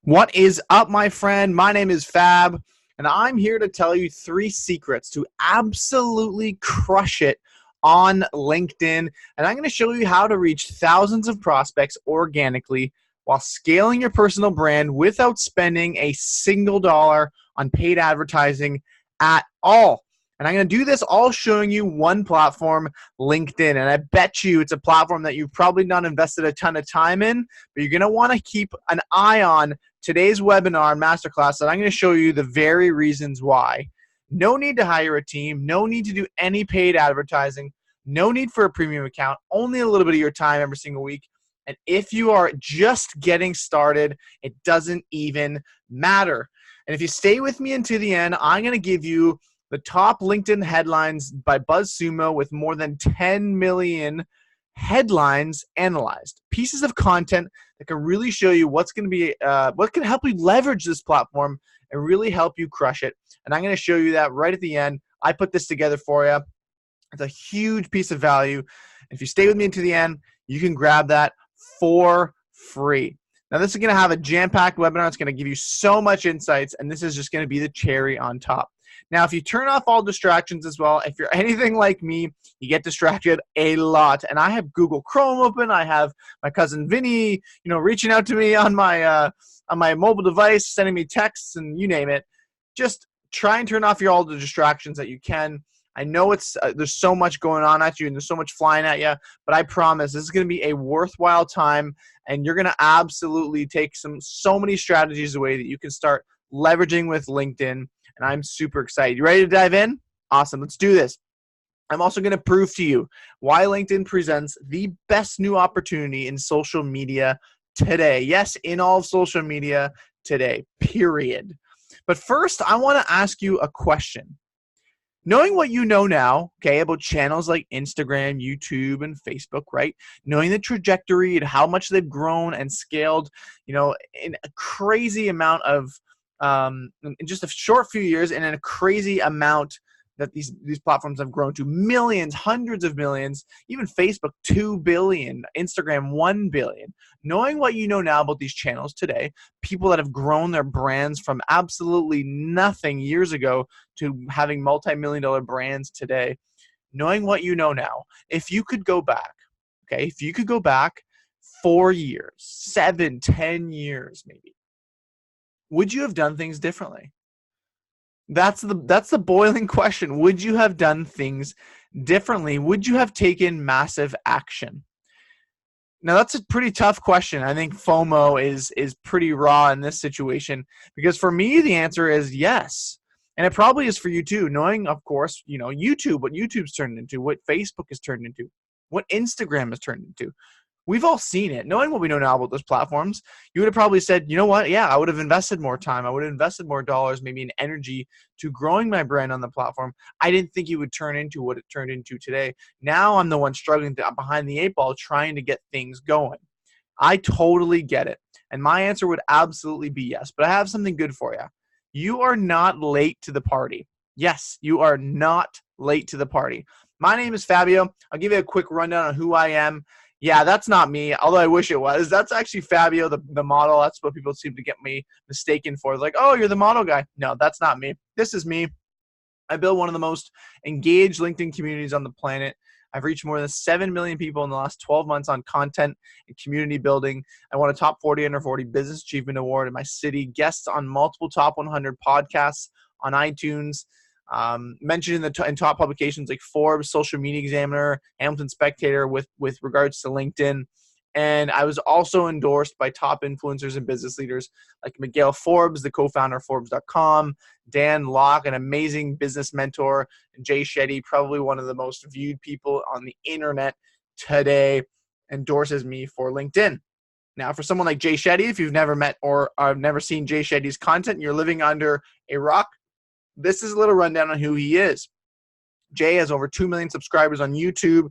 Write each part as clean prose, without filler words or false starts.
What is up, my friend? My name is Fab, and I'm here to tell you 3 secrets to absolutely crush it on LinkedIn. And I'm going to show you how to reach thousands of prospects organically while scaling your personal brand without spending a single dollar on paid advertising at all. And I'm going to do this all showing you one platform, LinkedIn. And I bet you it's a platform that you've probably not invested a ton of time in, but you're going to want to keep an eye on today's webinar and masterclass that I'm going to show you the very reasons why. No need to hire a team, no need to do any paid advertising, no need for a premium account, only a little bit of your time every single week. And if you are just getting started, it doesn't even matter. And if you stay with me until the end, I'm going to give you the top LinkedIn headlines by BuzzSumo with more than 10 million headlines analyzed, pieces of content that can really show you what's going to be, what can help you leverage this platform and really help you crush it. And I'm going to show you that right at the end. I put this together for you. It's a huge piece of value. If you stay with me until the end, you can grab that for free. Now, this is going to have a jam-packed webinar. It's going to give you so much insights, and this is just going to be the cherry on top. Now, if you turn off all distractions as well, if you're anything like me, you get distracted a lot. And I have Google Chrome open. I have my cousin Vinny, reaching out to me on my mobile device, sending me texts, and you name it. Just try and turn off all the distractions that you can. I know it's there's so much going on at you and there's so much flying at you, but I promise this is going to be a worthwhile time, and you're going to absolutely take so many strategies away that you can start leveraging with LinkedIn. And I'm super excited. You ready to dive in? Awesome. Let's do this. I'm also going to prove to you why LinkedIn presents the best new opportunity in social media today. Yes, in all of social media today, period. But first, I want to ask you a question. Knowing what you know now, okay, about channels like Instagram, YouTube, and Facebook, right? Knowing the trajectory and how much they've grown and scaled, in a crazy amount of in just a short few years, and in a crazy amount that these platforms have grown to millions, hundreds of millions, even Facebook 2 billion, Instagram 1 billion. Knowing what you know now about these channels today, people that have grown their brands from absolutely nothing years ago to having multi-million-dollar brands today, knowing what you know now, if you could go back, 4 years, 7, 10 years maybe, would you have done things differently? That's the boiling question. Would you have done things differently? Would you have taken massive action? Now, that's a pretty tough question. I think FOMO is pretty raw in this situation, because for me, the answer is yes. And it probably is for you too, knowing, of course, YouTube, what YouTube's turned into, what Facebook has turned into, what Instagram has turned into. We've all seen it. Knowing what we know now about those platforms, you would have probably said, you know what? Yeah, I would have invested more time. I would have invested more dollars, maybe in energy, to growing my brand on the platform. I didn't think it would turn into what it turned into today. Now I'm the one struggling behind the 8 ball trying to get things going. I totally get it. And my answer would absolutely be yes. But I have something good for you. You are not late to the party. Yes, you are not late to the party. My name is Fabio. I'll give you a quick rundown on who I am. Yeah, that's not me, although I wish it was. That's actually Fabio, the model. That's what people seem to get me mistaken for. Like, oh, you're the model guy. No, that's not me. This is me. I built one of the most engaged LinkedIn communities on the planet. I've reached more than 7 million people in the last 12 months on content and community building. I won a top 40 under 40 Business Achievement Award in my city, guests on multiple top 100 podcasts on iTunes, mentioned in top publications like Forbes, Social Media Examiner, Hamilton Spectator with regards to LinkedIn. And I was also endorsed by top influencers and business leaders like Miguel Forbes, the co-founder of Forbes.com, Dan Locke, an amazing business mentor, and Jay Shetty, probably one of the most viewed people on the internet today, endorses me for LinkedIn. Now, for someone like Jay Shetty, if you've never met or have never seen Jay Shetty's content, you're living under a rock. This is a little rundown on who he is. Jay has over 2 million subscribers on YouTube,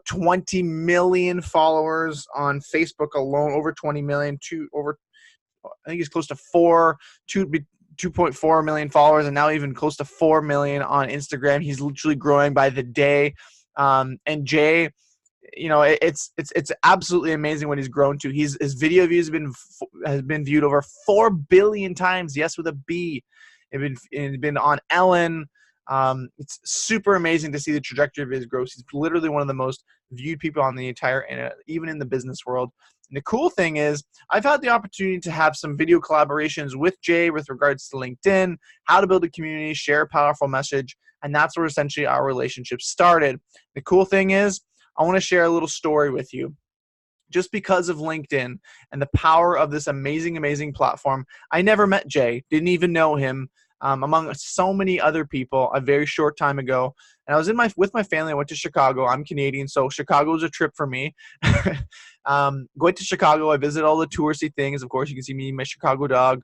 20 million followers on Facebook alone, over 20 million, I think he's close to 2.4 million followers, and now even close to 4 million on Instagram. He's literally growing by the day. And Jay it's absolutely amazing what he's grown to. His video views has been viewed over 4 billion times. Yes, with a B. It's been on Ellen. It's super amazing to see the trajectory of his growth. He's literally one of the most viewed people on the entire internet, even in the business world. And the cool thing is, I've had the opportunity to have some video collaborations with Jay with regards to LinkedIn, how to build a community, share a powerful message, and that's where essentially our relationship started. The cool thing is, I want to share a little story with you. Just because of LinkedIn and the power of this amazing, amazing platform, I never met Jay, didn't even know him, among so many other people a very short time ago. And I was with my family. I went to Chicago. I'm Canadian, so Chicago was a trip for me. Going to Chicago, I visited all the touristy things. Of course, you can see me, my Chicago dog.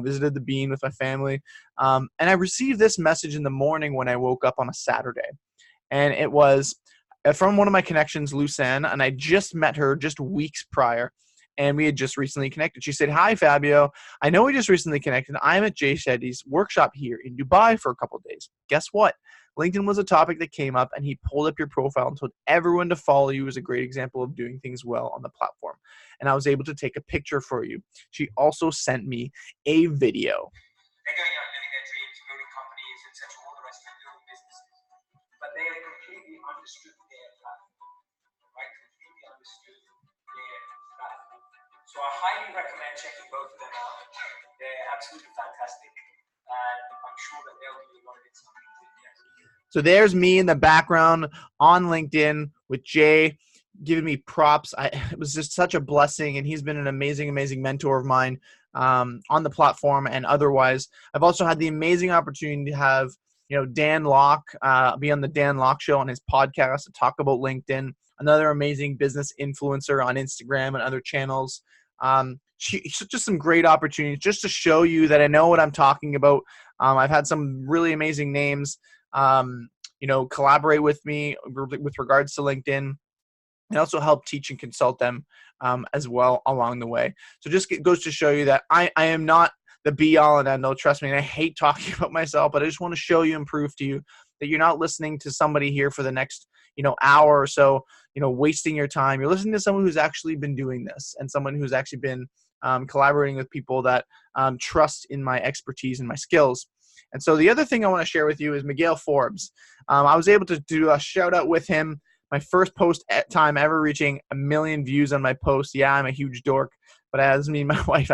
Visited the Bean with my family. And I received this message in the morning when I woke up on a Saturday. And it was from one of my connections, Lucen, and I just met her just weeks prior, and we had just recently connected. She said, "Hi, Fabio. I know we just recently connected. I'm at Jay Shetty's workshop here in Dubai for a couple of days. Guess what? LinkedIn was a topic that came up, and he pulled up your profile and told everyone to follow you as a great example of doing things well on the platform. And I was able to take a picture for you." She also sent me a video. They're going out living their dreams, building companies, etc., all the rest of it, building businesses. But they have completely understood their platform, right? Completely understood their platform. So I highly recommend checking both of them out. They're absolutely fantastic, and I'm sure that they'll give you a lot of insight. Yes. So there's me in the background on LinkedIn with Jay giving me props. It was just such a blessing, and he's been an amazing, amazing mentor of mine on the platform and otherwise. I've also had the amazing opportunity to have Dan Locke be on the Dan Locke Show on his podcast to talk about LinkedIn, another amazing business influencer on Instagram and other channels. Just some great opportunities just to show you that I know what I'm talking about. I've had some really amazing names, collaborate with me with regards to LinkedIn, and also help teach and consult them as well along the way. So just goes to show you that I am not the be all and end all. Trust me, and I hate talking about myself, but I just want to show you and prove to you that you're not listening to somebody here for the next hour or so, wasting your time. You're listening to someone who's actually been doing this, and someone who's actually been collaborating with people that trust in my expertise and my skills. And so the other thing I want to share with you is Miguel Forbes. I was able to do a shout out with him. My first post at time ever reaching 1 million views on my post. Yeah, I'm a huge dork, but as me and my wife,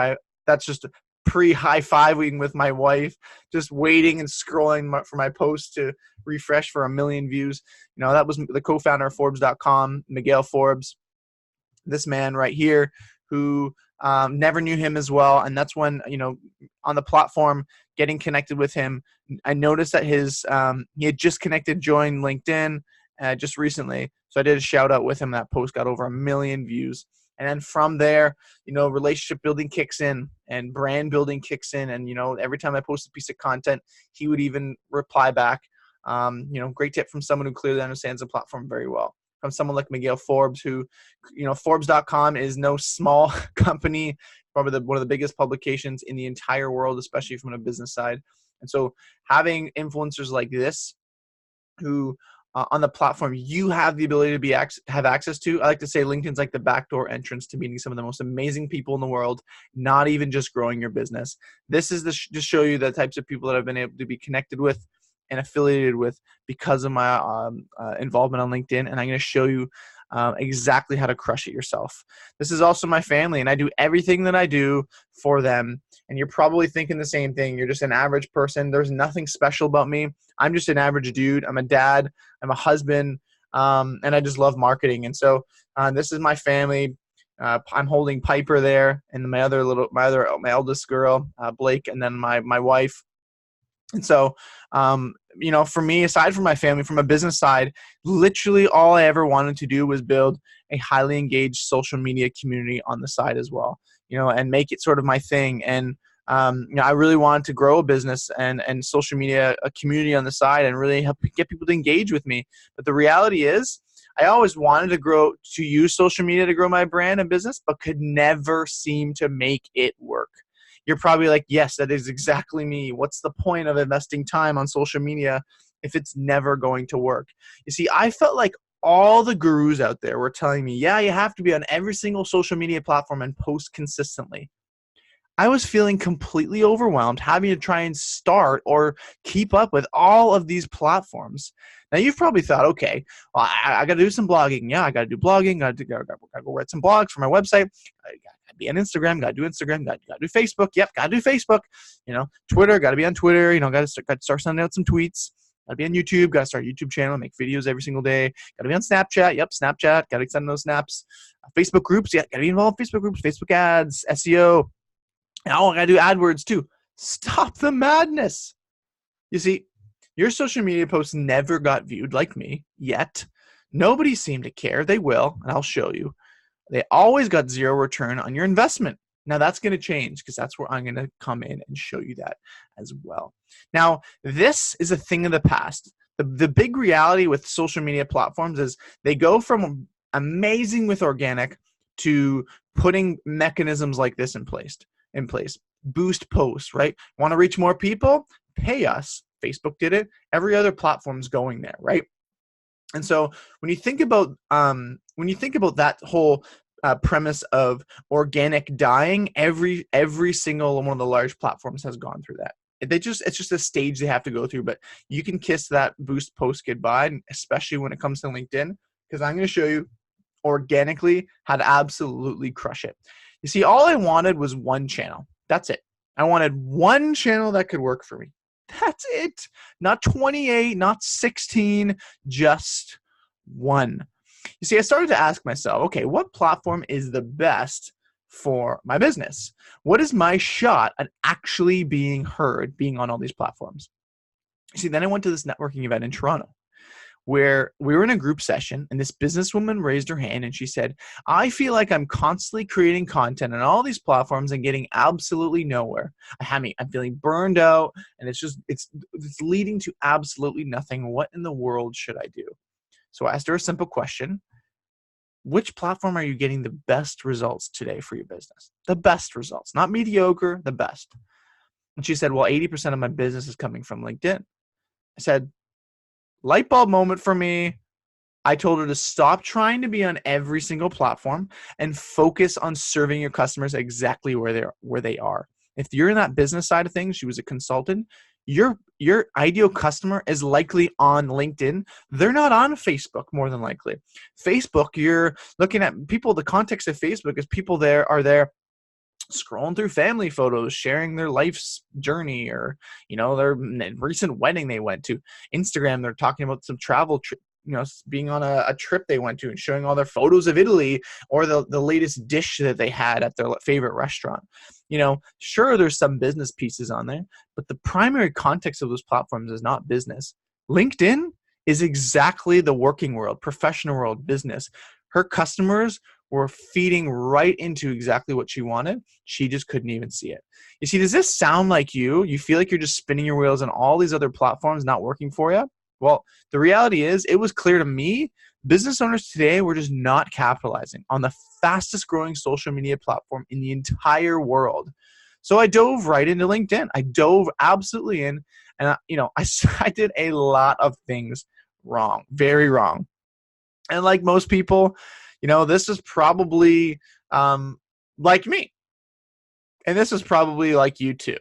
that's just pre-high-fiving with my wife, just waiting and scrolling for my post to refresh for 1 million views. That was the co-founder of Forbes.com, Miguel Forbes, this man right here who never knew him as well. And that's when, on the platform, getting connected with him, I noticed that he had just joined LinkedIn just recently. So I did a shout out with him. That post got over 1 million views. And then from there, relationship building kicks in and brand building kicks in. And, every time I post a piece of content, he would even reply back. Great tip from someone who clearly understands the platform very well. From someone like Miguel Forbes, who, Forbes.com is no small company, probably one of the biggest publications in the entire world, especially from a business side. And so having influencers like this who on the platform you have the ability to have access to. I like to say LinkedIn's like the backdoor entrance to meeting some of the most amazing people in the world, not even just growing your business. This is to show you the types of people that I've been able to be connected with and affiliated with because of my involvement on LinkedIn. And I'm going to show you exactly how to crush it yourself. This is also my family, and I do everything that I do for them. And you're probably thinking the same thing. You're just an average person. There's nothing special about me. I'm just an average dude. I'm a dad. I'm a husband. And I just love marketing. And so this is my family. I'm holding Piper there, and my eldest girl, Blake, and then my wife. And so, for me, aside from my family, from a business side, literally all I ever wanted to do was build a highly engaged social media community on the side as well, and make it sort of my thing. And, I really wanted to grow a business and social media, a community on the side, and really help get people to engage with me. But the reality is, I always wanted to use social media to grow my brand and business, but could never seem to make it work. You're probably like, yes, that is exactly me. What's the point of investing time on social media if it's never going to work? You see, I felt like all the gurus out there were telling me, yeah, you have to be on every single social media platform and post consistently. I was feeling completely overwhelmed, having to try and start or keep up with all of these platforms. Now, you've probably thought, okay, well, I got to do some blogging. Yeah, I got to do blogging. Got to go write some blogs for my website. I got to be on Instagram. Got to do Instagram. Got to do Facebook. Yep, got to do Facebook. Twitter. Got to be on Twitter. Got to start sending out some tweets. Got to be on YouTube. Got to start a YouTube channel. Make videos every single day. Got to be on Snapchat. Yep, Snapchat. Got to send those snaps. Facebook groups. Yeah, got to be involved in Facebook groups. Facebook ads. SEO. Now I gotta do AdWords too. Stop the madness. You see, your social media posts never got viewed like me yet. Nobody seemed to care. They will, and I'll show you. They always got zero return on your investment. Now that's going to change because that's where I'm going to come in and show you that as well. Now, this is a thing of the past. The big reality with social media platforms is they go from amazing with organic to putting mechanisms like this in place. Boost posts, right? Want to reach more people? Pay us. Facebook did it. Every other platform's going there, right? And so when you think about that whole premise of organic dying, every single one of the large platforms has gone through that. It's just a stage they have to go through, but you can kiss that boost post goodbye, especially when it comes to LinkedIn, because I'm going to show you organically how to absolutely crush it. You see, all I wanted was one channel. That's it. I wanted one channel that could work for me. That's it. Not 28, not 16, just one. You see, I started to ask myself, okay, what platform is the best for my business? What is my shot at actually being heard, being on all these platforms? You see, then I went to this networking event in Toronto, where we were in a group session, and this businesswoman raised her hand and she said, I feel like I'm constantly creating content on all these platforms and getting absolutely nowhere. I'm feeling burned out, and it's leading to absolutely nothing. What in the world should I do? So I asked her a simple question. Which platform are you getting the best results today for your business? The best results, not mediocre, the best. And she said, well, 80% of my business is coming from LinkedIn. I said, light bulb moment for me. I told her to stop trying to be on every single platform and focus on serving your customers exactly where they are. If you're in that business side of things, she was a consultant, your ideal customer is likely on LinkedIn. They're not on Facebook, more than likely. Facebook, you're looking at people, the context of Facebook is people there are there scrolling through family photos, sharing their life's journey, or their recent wedding they went to. Instagram, they're talking about some travel trip, being on a trip they went to and showing all their photos of Italy or the latest dish that they had at their favorite restaurant. Sure, there's some business pieces on there, but the primary context of those platforms is not business. LinkedIn is exactly the working world, professional world, business. Her customers were feeding right into exactly what she wanted. She just couldn't even see it. You see, does this sound like you? You feel like you're just spinning your wheels on all these other platforms not working for you? Well, the reality is, it was clear to me, business owners today were just not capitalizing on the fastest growing social media platform in the entire world. So I dove right into LinkedIn. I dove absolutely in, and I did a lot of things wrong, very wrong. And like most people, this is probably like me. And this is probably like you too.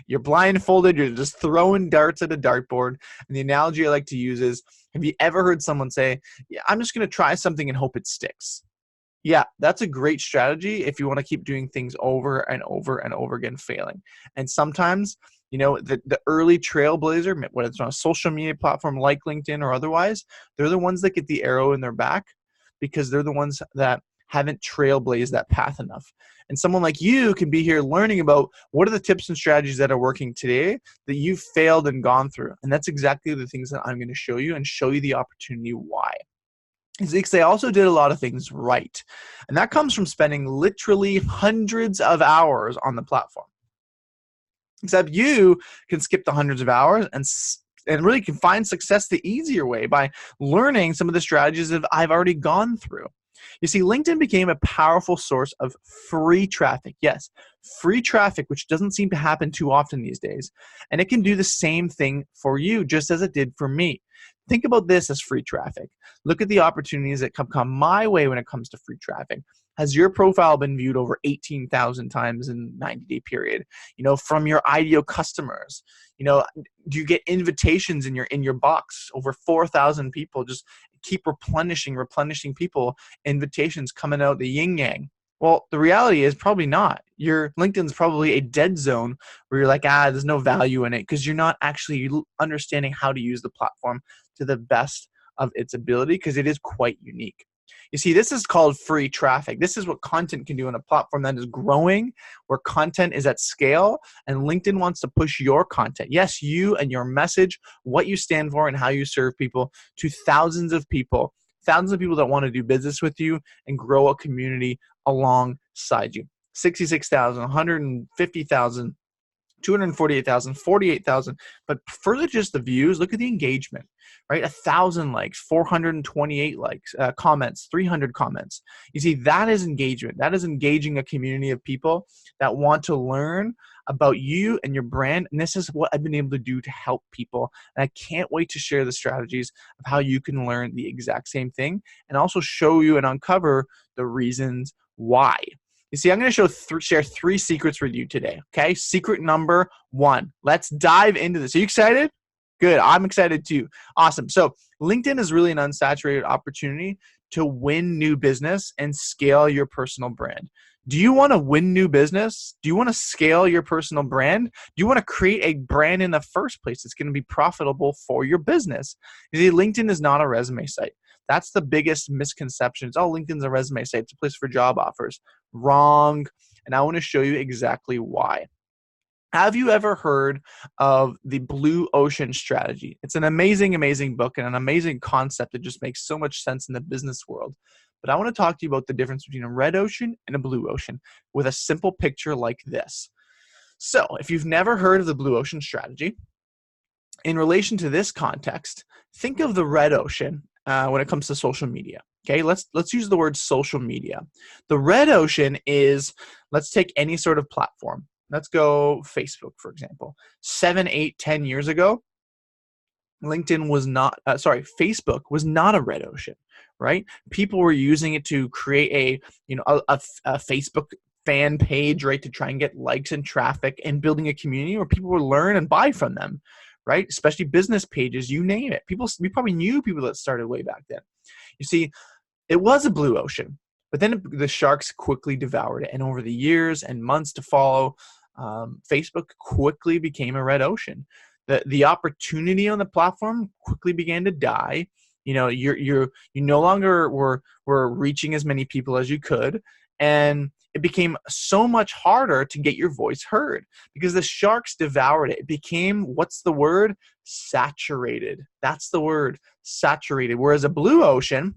You're blindfolded. You're just throwing darts at a dartboard. And the analogy I like to use is, have you ever heard someone say, yeah, I'm just going to try something and hope it sticks? Yeah, that's a great strategy if you want to keep doing things over and over and over again, failing. And sometimes, the early trailblazer, whether it's on a social media platform like LinkedIn or otherwise, they're the ones that get the arrow in their back because they're the ones that haven't trailblazed that path enough. And someone like you can be here learning about what are the tips and strategies that are working today that you've failed and gone through. And that's exactly the things that I'm going to show you and show you the opportunity why. Because they also did a lot of things right. And that comes from spending literally hundreds of hours on the platform. Except you can skip the hundreds of hours and really can find success the easier way by learning some of the strategies that I've already gone through. You see, LinkedIn became a powerful source of free traffic. Yes, free traffic, which doesn't seem to happen too often these days. And it can do the same thing for you, just as it did for me. Think about this as free traffic. Look at the opportunities that come my way when it comes to free traffic. Has your profile been viewed over 18,000 times in a 90-day period? From your ideal customers. Do you get invitations in your box? Over 4,000 people. Just keep replenishing people. Invitations coming out the yin yang. Well, the reality is probably not. Your LinkedIn's probably a dead zone where you're like, there's no value in it because you're not actually understanding how to use the platform to the best of its ability, because it is quite unique. You see, this is called free traffic. This is what content can do on a platform that is growing, where content is at scale, and LinkedIn wants to push your content. Yes, you and your message, what you stand for and how you serve people, to thousands of people that want to do business with you and grow a community alongside you. 66,000, 150,000, 248,000, 48,000. But further just the views, look at the engagement, right? 1,000 likes, 428 likes, comments, 300 comments. You see, that is engagement. That is engaging a community of people that want to learn about you and your brand. And this is what I've been able to do to help people. And I can't wait to share the strategies of how you can learn the exact same thing, and also show you and uncover the reasons why. You see, I'm going to share 3 secrets with you today, okay? Secret number 1. Let's dive into this. Are you excited? Good. I'm excited too. Awesome. So LinkedIn is really an unsaturated opportunity to win new business and scale your personal brand. Do you want to win new business? Do you want to scale your personal brand? Do you want to create a brand in the first place that's going to be profitable for your business? You see, LinkedIn is not a resume site. That's the biggest misconception. It's, LinkedIn's a resume site. It's a place for job offers. Wrong. And I want to show you exactly why. Have you ever heard of the blue ocean strategy? It's an amazing, amazing book and an amazing concept that just makes so much sense in the business world. But I want to talk to you about the difference between a red ocean and a blue ocean with a simple picture like this. So if you've never heard of the blue ocean strategy, in relation to this context, think of the red ocean when it comes to social media. Okay, let's use the word social media. The red ocean is, let's take any sort of platform. Let's go Facebook, for example. 7, 8, 10 years ago, Facebook was not a red ocean, right? People were using it to create a Facebook fan page, right, to try and get likes and traffic, and building a community where people would learn and buy from them, right? Especially business pages, you name it. We probably knew people that started way back then. You see, it was a blue ocean, but then the sharks quickly devoured it. And over the years and months to follow, Facebook quickly became a red ocean. The opportunity on the platform quickly began to die. You no longer were reaching as many people as you could, and it became so much harder to get your voice heard because the sharks devoured it. It became, what's the word? Saturated. That's the word, saturated. Whereas a blue ocean,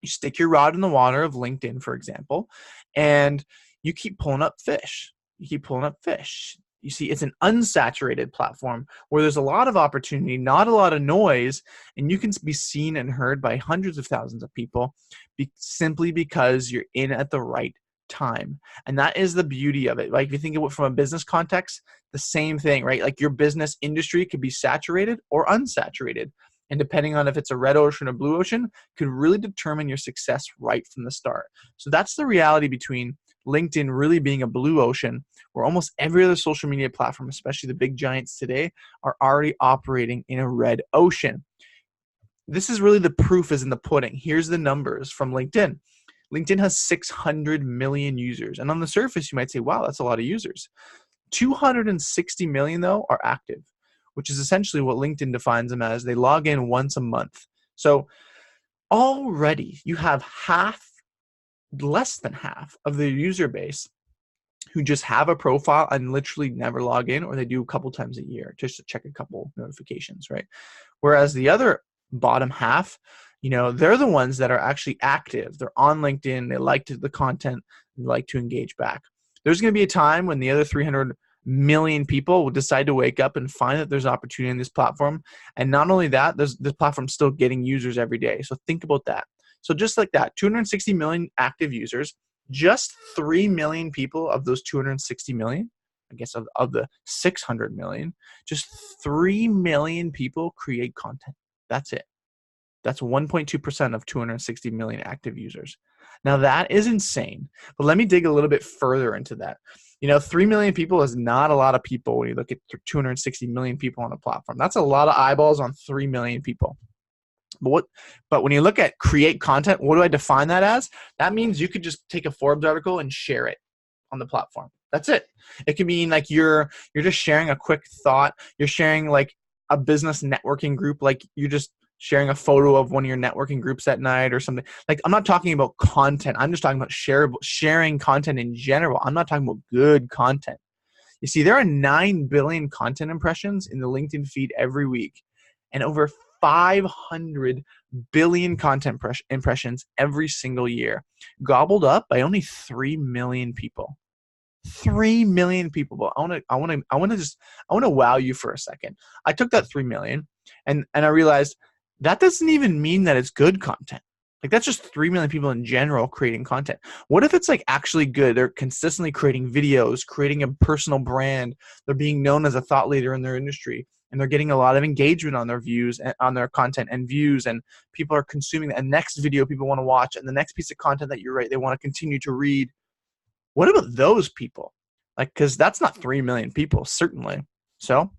you stick your rod in the water of LinkedIn, for example, and you keep pulling up fish. You see, it's an unsaturated platform where there's a lot of opportunity, not a lot of noise, and you can be seen and heard by hundreds of thousands of people simply because you're in at the right time. And that is the beauty of it. Like, if you think of it from a business context, the same thing, right? Like, your business industry could be saturated or unsaturated. And depending on if it's a red ocean or blue ocean, could really determine your success right from the start. So that's the reality between LinkedIn really being a blue ocean, where almost every other social media platform, especially the big giants today, are already operating in a red ocean. This is really the proof is in the pudding. Here's the numbers from LinkedIn. LinkedIn has 600 million users. And on the surface, you might say, wow, that's a lot of users. 260 million, though, are active, which is essentially what LinkedIn defines them as. They log in once a month. So already you have less than half of the user base who just have a profile and literally never log in, or they do a couple times a year just to check a couple notifications, right? Whereas the other bottom half, they're the ones that are actually active. They're on LinkedIn. They like the content. They like to engage back. There's going to be a time when the other 300 million people will decide to wake up and find that there's opportunity in this platform. And not only that, this platform's still getting users every day. So think about that. So just like that, 260 million active users, just 3 million people of those 260 million, I guess of the 600 million, just 3 million people create content. That's it. That's 1.2% of 260 million active users. Now that is insane, but let me dig a little bit further into that. 3 million people is not a lot of people when you look at 260 million people on a platform. That's a lot of eyeballs on 3 million people. But when you look at create content, what do I define that as? That means you could just take a Forbes article and share it on the platform. That's it. It can mean like you're just sharing a quick thought. You're sharing like a business networking group, like you're just sharing a photo of one of your networking groups at night or something. Like, I'm not talking about content. I'm just talking about sharing content in general. I'm not talking about good content. You see, there are 9 billion content impressions in the LinkedIn feed every week, and over 500 billion content impressions every single year, gobbled up by only 3 million people. 3 million people. But I want to wow you for a second. I took that 3 million and I realized that doesn't even mean that it's good content. Like, that's just 3 million people in general creating content. What if it's like actually good? They're consistently creating videos, creating a personal brand. They're being known as a thought leader in their industry, and they're getting a lot of engagement on their views and on their content and views, and people are consuming the next video people want to watch, and the next piece of content that you write, they want to continue to read. What about those people? Like, because that's not 3 million people, certainly. So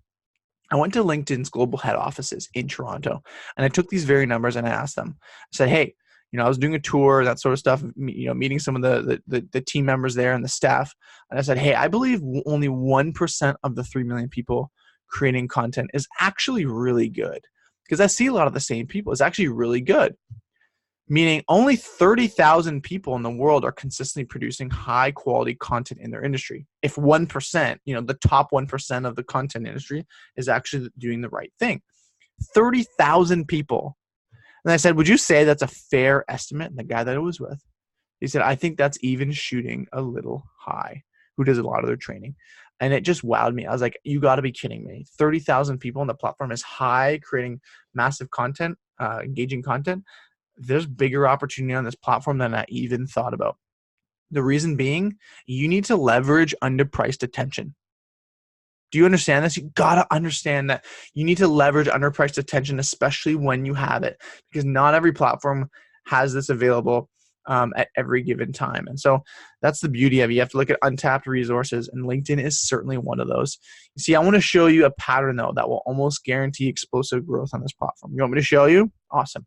I went to LinkedIn's global head offices in Toronto, and I took these very numbers and I asked them. I said, hey, I was doing a tour, that sort of stuff, meeting some of the team members there and the staff. And I said, hey, I believe only 1% of the 3 million people creating content is actually really good. Because I see a lot of the same people. It's actually really good. Meaning only 30,000 people in the world are consistently producing high quality content in their industry. If 1%, the top 1% of the content industry is actually doing the right thing. 30,000 people. And I said, would you say that's a fair estimate? And the guy that I was with, he said, I think that's even shooting a little high, who does a lot of their training. And it just wowed me. I was like, you got to be kidding me. 30,000 people on the platform is high, creating massive content, engaging content. There's bigger opportunity on this platform than I even thought about. The reason being, you need to leverage underpriced attention. Do you understand this? You got to understand that you need to leverage underpriced attention, especially when you have it, because not every platform has this available at every given time. And so that's the beauty of it. You have to look at untapped resources, and LinkedIn is certainly one of those. You see, I want to show you a pattern, though, that will almost guarantee explosive growth on this platform. You want me to show you? Awesome.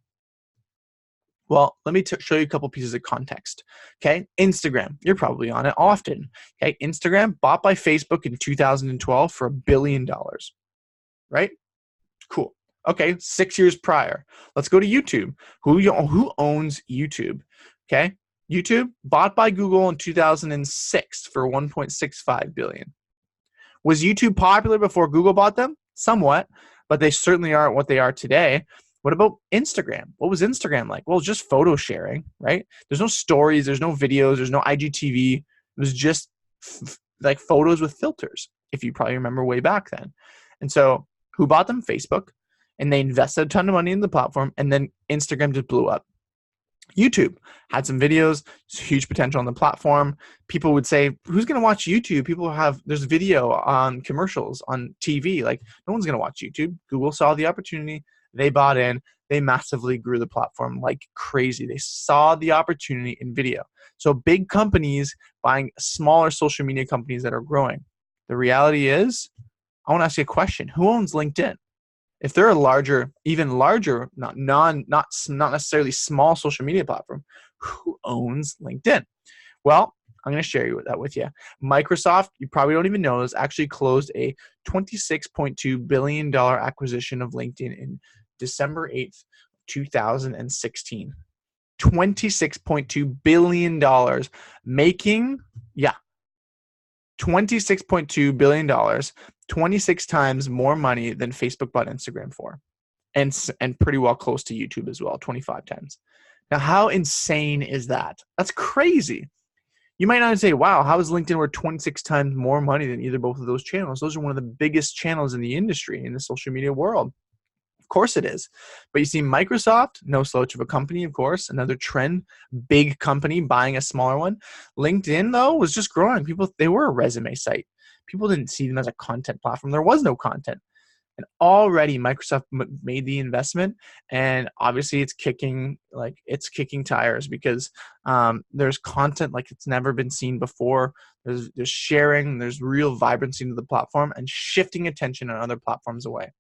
Well, let me show you a couple pieces of context. Okay, Instagram, you're probably on it often. Okay, Instagram bought by Facebook in 2012 for $1 billion, right? Cool. Okay, 6 years prior. Let's go to YouTube. Who owns YouTube? Okay, YouTube bought by Google in 2006 for $1.65 billion. Was YouTube popular before Google bought them? Somewhat, but they certainly aren't what they are today. What about Instagram? What was Instagram like? Well, just photo sharing, right? There's no stories, there's no videos, there's no IGTV. It was just like photos with filters, if you probably remember way back then. And so who bought them? Facebook. And they invested a ton of money in the platform, and then Instagram just blew up. YouTube had some videos, huge potential on the platform. People would say, who's going to watch YouTube? There's video on commercials on TV. Like, no one's going to watch YouTube. Google saw the opportunity. They bought in. They massively grew the platform like crazy. They saw the opportunity in video. So big companies buying smaller social media companies that are growing. The reality is, I want to ask you a question. Who owns LinkedIn? If they're a larger, even larger, not necessarily small social media platform, who owns LinkedIn? Well, I'm going to share that with you. Microsoft, you probably don't even know this, actually closed a $26.2 billion acquisition of LinkedIn in December 8th, 2016. $26.2 billion, making, $26.2 billion, 26 times more money than Facebook bought Instagram for. And pretty well close to YouTube as well, 25 times. Now, how insane is that? That's crazy. You might not say, wow, how is LinkedIn worth 26 times more money than either both of those channels? Those are one of the biggest channels in the industry, in the social media world. Of course it is. But you see, Microsoft, no slouch of a company, of course, another trend, big company buying a smaller one. LinkedIn, though, was just growing. They were a resume site. People didn't see them as a content platform. There was no content. And already Microsoft made the investment, and obviously it's kicking tires because there's content like it's never been seen before. There's sharing, there's real vibrancy to the platform, and shifting attention on other platforms away.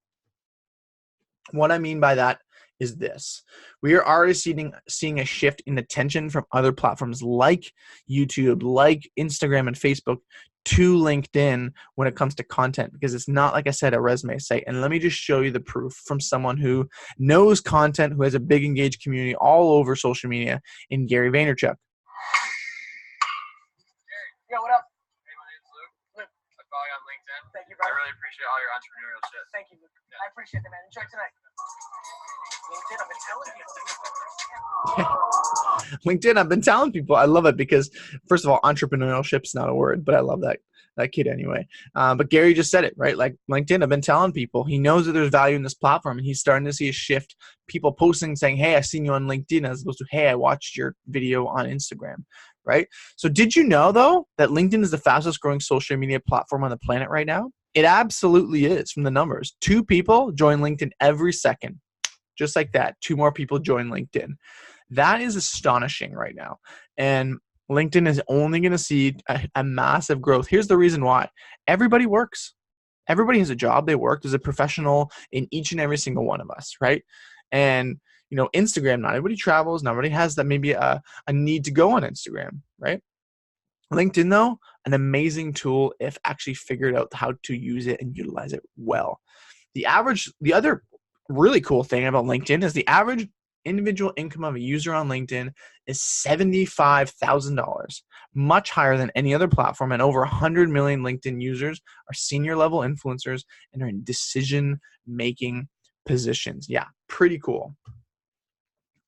What I mean by that is this. We are already seeing a shift in attention from other platforms like YouTube, like Instagram and Facebook to LinkedIn when it comes to content, because it's not, like I said, a resume site. And let me just show you the proof from someone who knows content, who has a big engaged community all over social media, in Gary Vaynerchuk. Yo, what up? Hey, my name's Luke. Luke. I follow you on LinkedIn. Thank you, brother. I really appreciate all your entrepreneurial shit. Thank you, Luke. Yeah. I appreciate it, man. Enjoy tonight. LinkedIn, I've been telling you. LinkedIn, I've been telling people. I love it because, first of all, entrepreneurship's not a word, but I love that kid anyway. But Gary just said it, right? Like LinkedIn, I've been telling people. He knows that there's value in this platform, and he's starting to see a shift. People posting saying, hey, I seen you on LinkedIn, as opposed to, hey, I watched your video on Instagram, right? So did you know, though, that LinkedIn is the fastest growing social media platform on the planet right now? It absolutely is, from the numbers. 2 people join LinkedIn every second. Just like that, 2 more people join LinkedIn. That is astonishing right now. And LinkedIn is only going to see a massive growth. Here's the reason why. Everybody works. Everybody has a job. They work. There's a professional in each and every single one of us, right? And, you know, Instagram, not everybody travels. Not everybody has that maybe a need to go on Instagram, right? LinkedIn, though, an amazing tool if actually figured out how to use it and utilize it well. The other really cool thing about LinkedIn is the average individual income of a user on LinkedIn is $75,000, much higher than any other platform, and over 100 million LinkedIn users are senior level influencers and are in decision-making positions. Yeah, pretty cool.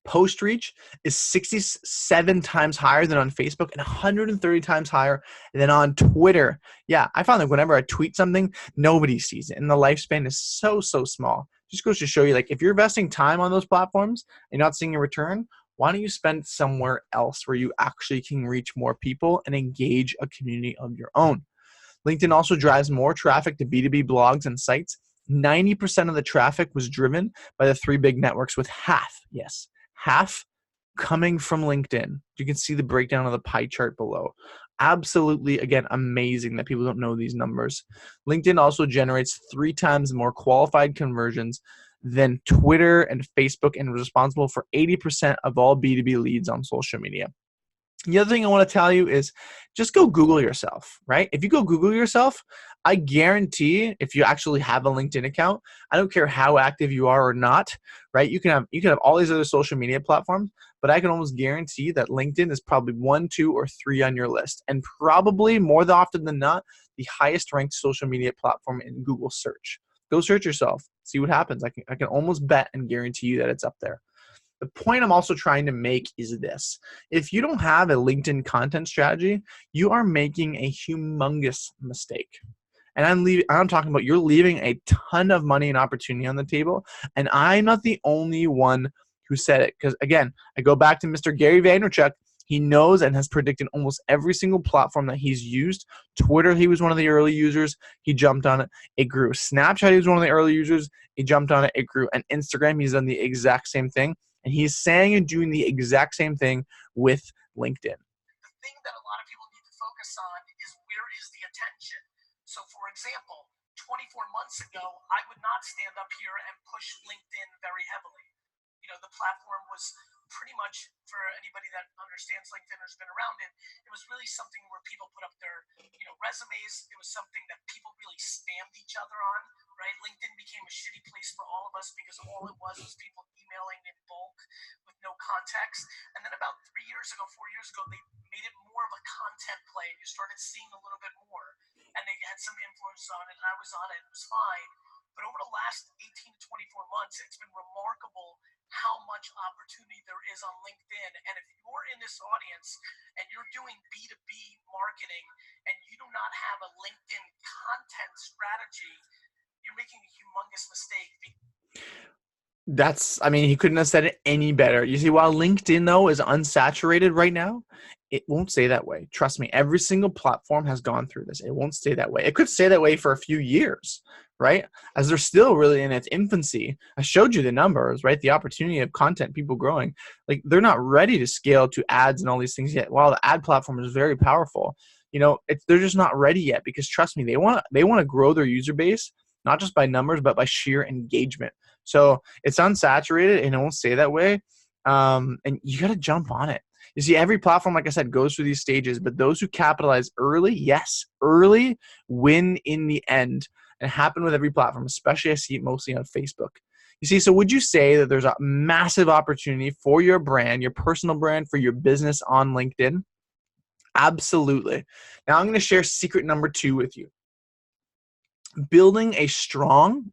Post reach is 67 times higher than on Facebook and 130 times higher than on Twitter. Yeah, I found that whenever I tweet something, nobody sees it, and the lifespan is so small. Just goes to show you, like, if you're investing time on those platforms and not seeing a return, why don't you spend somewhere else where you actually can reach more people and engage a community of your own? LinkedIn also drives more traffic to B2B blogs and sites. 90% of the traffic was driven by the 3 big networks, with half coming from LinkedIn. You can see the breakdown of the pie chart below. Absolutely, again, amazing that people don't know these numbers. LinkedIn also generates 3 times more qualified conversions than Twitter and Facebook, and is responsible for 80% of all B2B leads on social media. The other thing I want to tell you is just go Google yourself, right? If you go Google yourself, I guarantee if you actually have a LinkedIn account, I don't care how active you are or not, right? You can have all these other social media platforms, but I can almost guarantee that LinkedIn is probably 1, 2, or 3 on your list, and probably more often than not, the highest ranked social media platform in Google search. Go search yourself, see what happens. I can almost bet and guarantee you that it's up there. The point I'm also trying to make is this. If you don't have a LinkedIn content strategy, you are making a humongous mistake. And I'm talking about you're leaving a ton of money and opportunity on the table. And I'm not the only one who said it. Because again, I go back to Mr. Gary Vaynerchuk. He knows and has predicted almost every single platform that he's used. Twitter, he was one of the early users. He jumped on it. It grew. Snapchat, he was one of the early users. He jumped on it. It grew. And Instagram, he's done the exact same thing. And he's saying and doing the exact same thing with LinkedIn. The thing that a lot of people need to focus on is, where is the attention? So, for example, 24 months ago, I would not stand up here and push LinkedIn very heavily. You know, the platform was pretty much, for anybody that understands LinkedIn or has been around it, it was really something where people put up their, resumes. It was something that people really spammed each other on, right? LinkedIn became a shitty place for all of us because all it was people emailing in bulk with no context. And then about 3 years ago, 4 years ago, they made it more of a content play. You started seeing a little bit more, and they had some influence on it, and I was on it. It was fine. But over the last 18 to 24 months, it's been remarkable how much opportunity there is on LinkedIn. And if you're in this audience and you're doing B2B marketing and you do not have a LinkedIn content strategy, you're making a humongous mistake. He couldn't have said it any better. You see, while LinkedIn, though, is unsaturated right now, It won't stay that way. Trust me, every single platform has gone through this. It won't stay that way. It could stay that way for a few years, right? As they're still really in its infancy. I showed you the numbers, right? The opportunity of content, people growing. Like, they're not ready to scale to ads and all these things yet. While the ad platform is very powerful, they're just not ready yet, because trust me, they want to grow their user base, not just by numbers, but by sheer engagement. So it's unsaturated and it won't stay that way. And you got to jump on it. You see, every platform, like I said, goes through these stages, but those who capitalize early, yes, early, win in the end. And it happened with every platform, especially I see it mostly on Facebook. You see, so would you say that there's a massive opportunity for your brand, your personal brand, for your business on LinkedIn? Absolutely. Now I'm going to share secret number 2 with you. Building a strong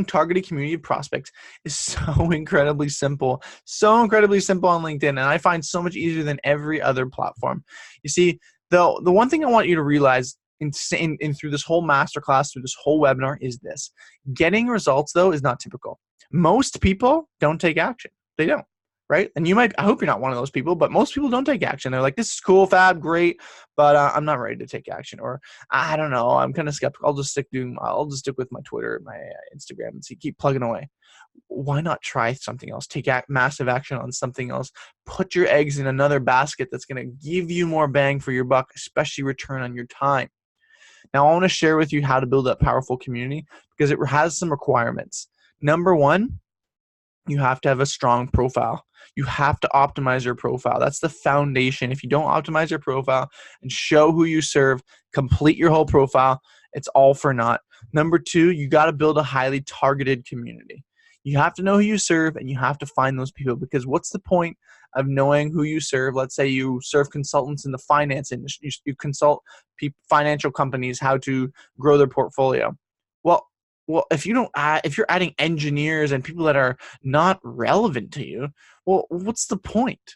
targeted community of prospects is so incredibly simple on LinkedIn, and I find so much easier than every other platform. You see, the one thing I want you to realize in through this whole masterclass, through this whole webinar, is this: getting results, though, is not typical. Most people don't take action. They don't. Right? And I hope you're not one of those people, but most people don't take action. They're like, this is cool, Fab, great, but I'm not ready to take action. Or I don't know, I'm kind of skeptical. I'll just stick with my Twitter, my Instagram, and keep plugging away. Why not try something else? Take massive action on something else. Put your eggs in another basket that's going to give you more bang for your buck, especially return on your time. Now, I want to share with you how to build that powerful community, because it has some requirements. Number 1, you have to have a strong profile. You have to optimize your profile. That's the foundation. If you don't optimize your profile and show who you serve, complete your whole profile, it's all for naught. Number 2, you got to build a highly targeted community. You have to know who you serve, and you have to find those people, because what's the point of knowing who you serve? Let's say you serve consultants in the finance industry. You consult financial companies how to grow their portfolio. Well, if you're adding engineers and people that are not relevant to you, well, what's the point?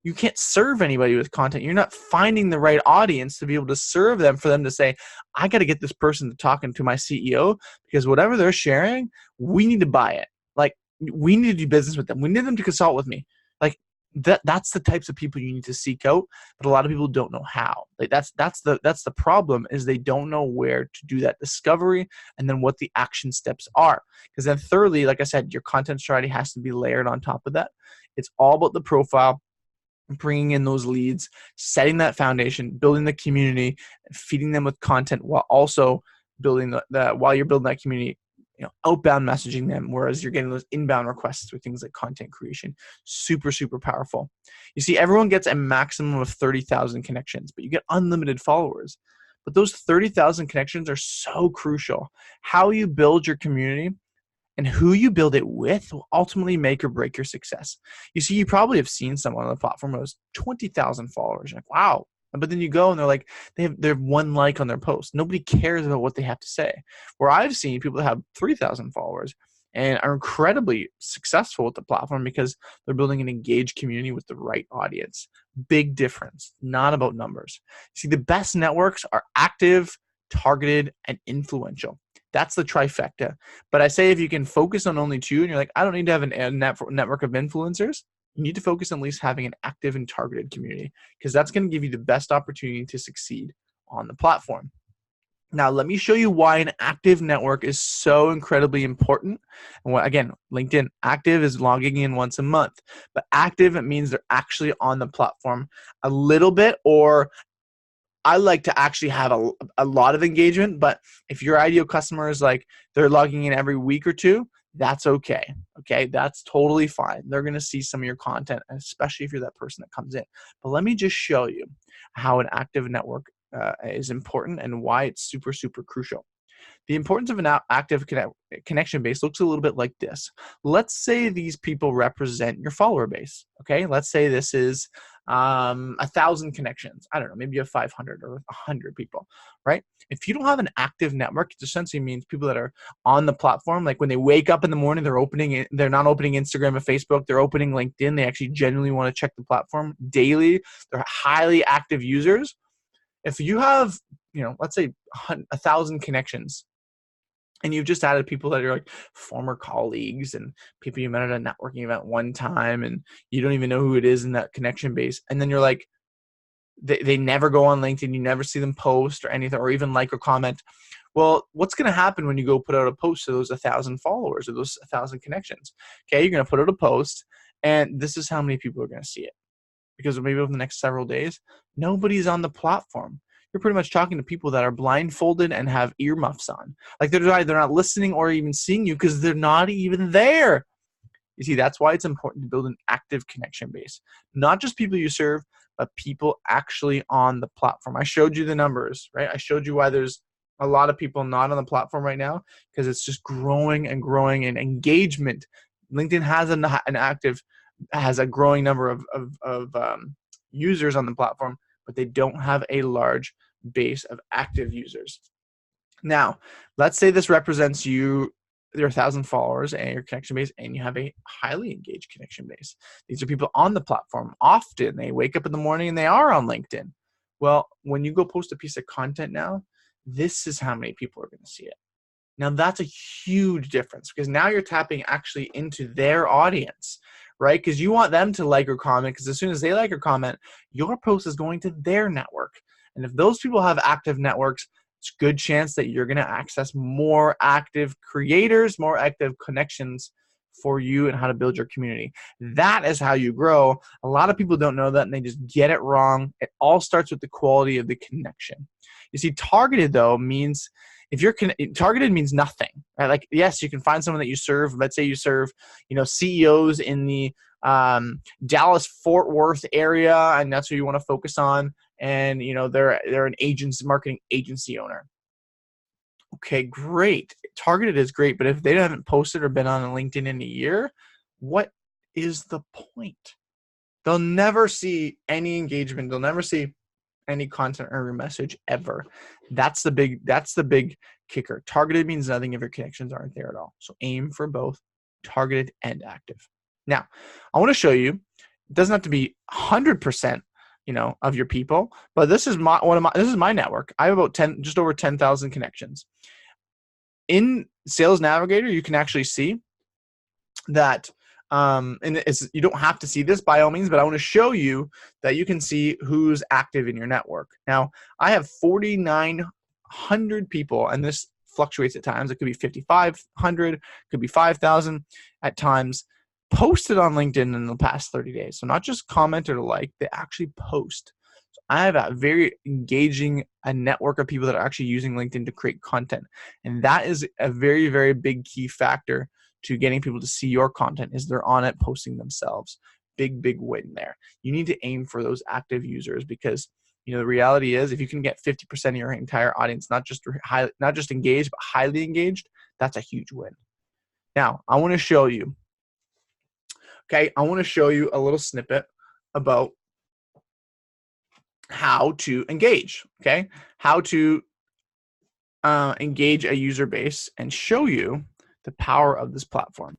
You can't serve anybody with content. You're not finding the right audience to be able to serve them, for them to say, I got to get this person to talking to my CEO, because whatever they're sharing, we need to buy it. Like, we need to do business with them. We need them to consult with me. Like, that's the types of people you need to seek out, but a lot of people don't know how. Like, that's the problem, is they don't know where to do that discovery, and then what the action steps are. Because then thirdly, like I said, your content strategy has to be layered on top of that. It's all about the profile, bringing in those leads, setting that foundation, building the community, feeding them with content, while also building while you're building that community, outbound messaging them, whereas you're getting those inbound requests through things like content creation. Super, super powerful. You see, everyone gets a maximum of 30,000 connections, but you get unlimited followers. But those 30,000 connections are so crucial. How you build your community and who you build it with will ultimately make or break your success. You see, you probably have seen someone on the platform who has 20,000 followers. You're like, wow. But then you go and they're like, they have 1 like on their post. Nobody cares about what they have to say. Where I've seen people that have 3,000 followers and are incredibly successful with the platform, because they're building an engaged community with the right audience. Big difference, not about numbers. See, the best networks are active, targeted, and influential. That's the trifecta. But I say, if you can focus on only 2, and you're like, I don't need to have a network of influencers, you need to focus on at least having an active and targeted community, because that's going to give you the best opportunity to succeed on the platform. Now, let me show you why an active network is so incredibly important. And again, LinkedIn, active is logging in once a month, but active, it means they're actually on the platform a little bit, or I like to actually have a lot of engagement. But if your ideal customer is like, they're logging in every week or 2, that's okay. Okay, that's totally fine. They're going to see some of your content, especially if you're that person that comes in. But let me just show you how an active network is important and why it's super, super crucial. The importance of an active connection base looks a little bit like this. Let's say these people represent your follower base. Okay, let's say this is 1,000 connections. I don't know, maybe you have 500 or 100 people, right? If you don't have an active network, it essentially means people that are on the platform, like when they wake up in the morning, they're not opening Instagram or Facebook, they're opening LinkedIn. They actually genuinely want to check the platform daily. They're highly active users. If you have, let's say 1,000 connections, and you've just added people that are like former colleagues and people you met at a networking event one time, and you don't even know who it is in that connection base. And then you're like, they never go on LinkedIn. You never see them post or anything, or even like or comment. Well, what's going to happen when you go put out a post to those 1,000 followers or those 1,000 connections? Okay, you're going to put out a post, and this is how many people are going to see it. Because maybe over the next several days, nobody's on the platform. You're pretty much talking to people that are blindfolded and have earmuffs on. Like they're not listening or even seeing you because they're not even there. You see, that's why it's important to build an active connection base. Not just people you serve, but people actually on the platform. I showed you the numbers, right? I showed you why there's a lot of people not on the platform right now, because it's just growing and growing in engagement. LinkedIn has a growing number of users on the platform, but they don't have a large base of active users. Now, let's say this represents your 1,000 followers and your connection base, and you have a highly engaged connection base. These are people on the platform. Often they wake up in the morning and they are on LinkedIn. Well, when you go post a piece of content now, this is how many people are going to see it. Now, that's a huge difference, because now you're tapping actually into their audience, right? Because you want them to like or comment, because as soon as they like or comment, your post is going to their network. And if those people have active networks, it's a good chance that you're going to access more active creators, more active connections for you and how to build your community. That is how you grow. A lot of people don't know that, and they just get it wrong. It all starts with the quality of the connection. You see, targeted though means targeted means nothing, right? Like, yes, you can find someone that you serve. Let's say you serve, CEOs in the Dallas Fort Worth area, and that's who you want to focus on. And they're an marketing agency owner. Okay, great. Targeted is great, but if they haven't posted or been on LinkedIn in a year, what is the point? They'll never see any engagement. They'll never see any content or message ever. That's the big kicker. Targeted means nothing if your connections aren't there at all. So aim for both targeted and active. Now, I want to show you, it doesn't have to be 100%, of your people, but this is my network. I have about just over 10,000 connections. In Sales Navigator, you can actually see that, and you don't have to see this by all means, but I want to show you that you can see who's active in your network. Now, I have 4,900 people, and this fluctuates at times. It could be 5,500, could be 5,000 at times, posted on LinkedIn in the past 30 days. So not just comment or like, they actually post. So I have a very engaging network of people that are actually using LinkedIn to create content. And that is a very, very big key factor to getting people to see your content, is they're on it posting themselves. Big, big win there. You need to aim for those active users, because the reality is, if you can get 50% of your entire audience not just engaged, but highly engaged, that's a huge win. Now, I want to show you a little snippet about how to engage, okay? How to engage a user base and show you the power of this platform.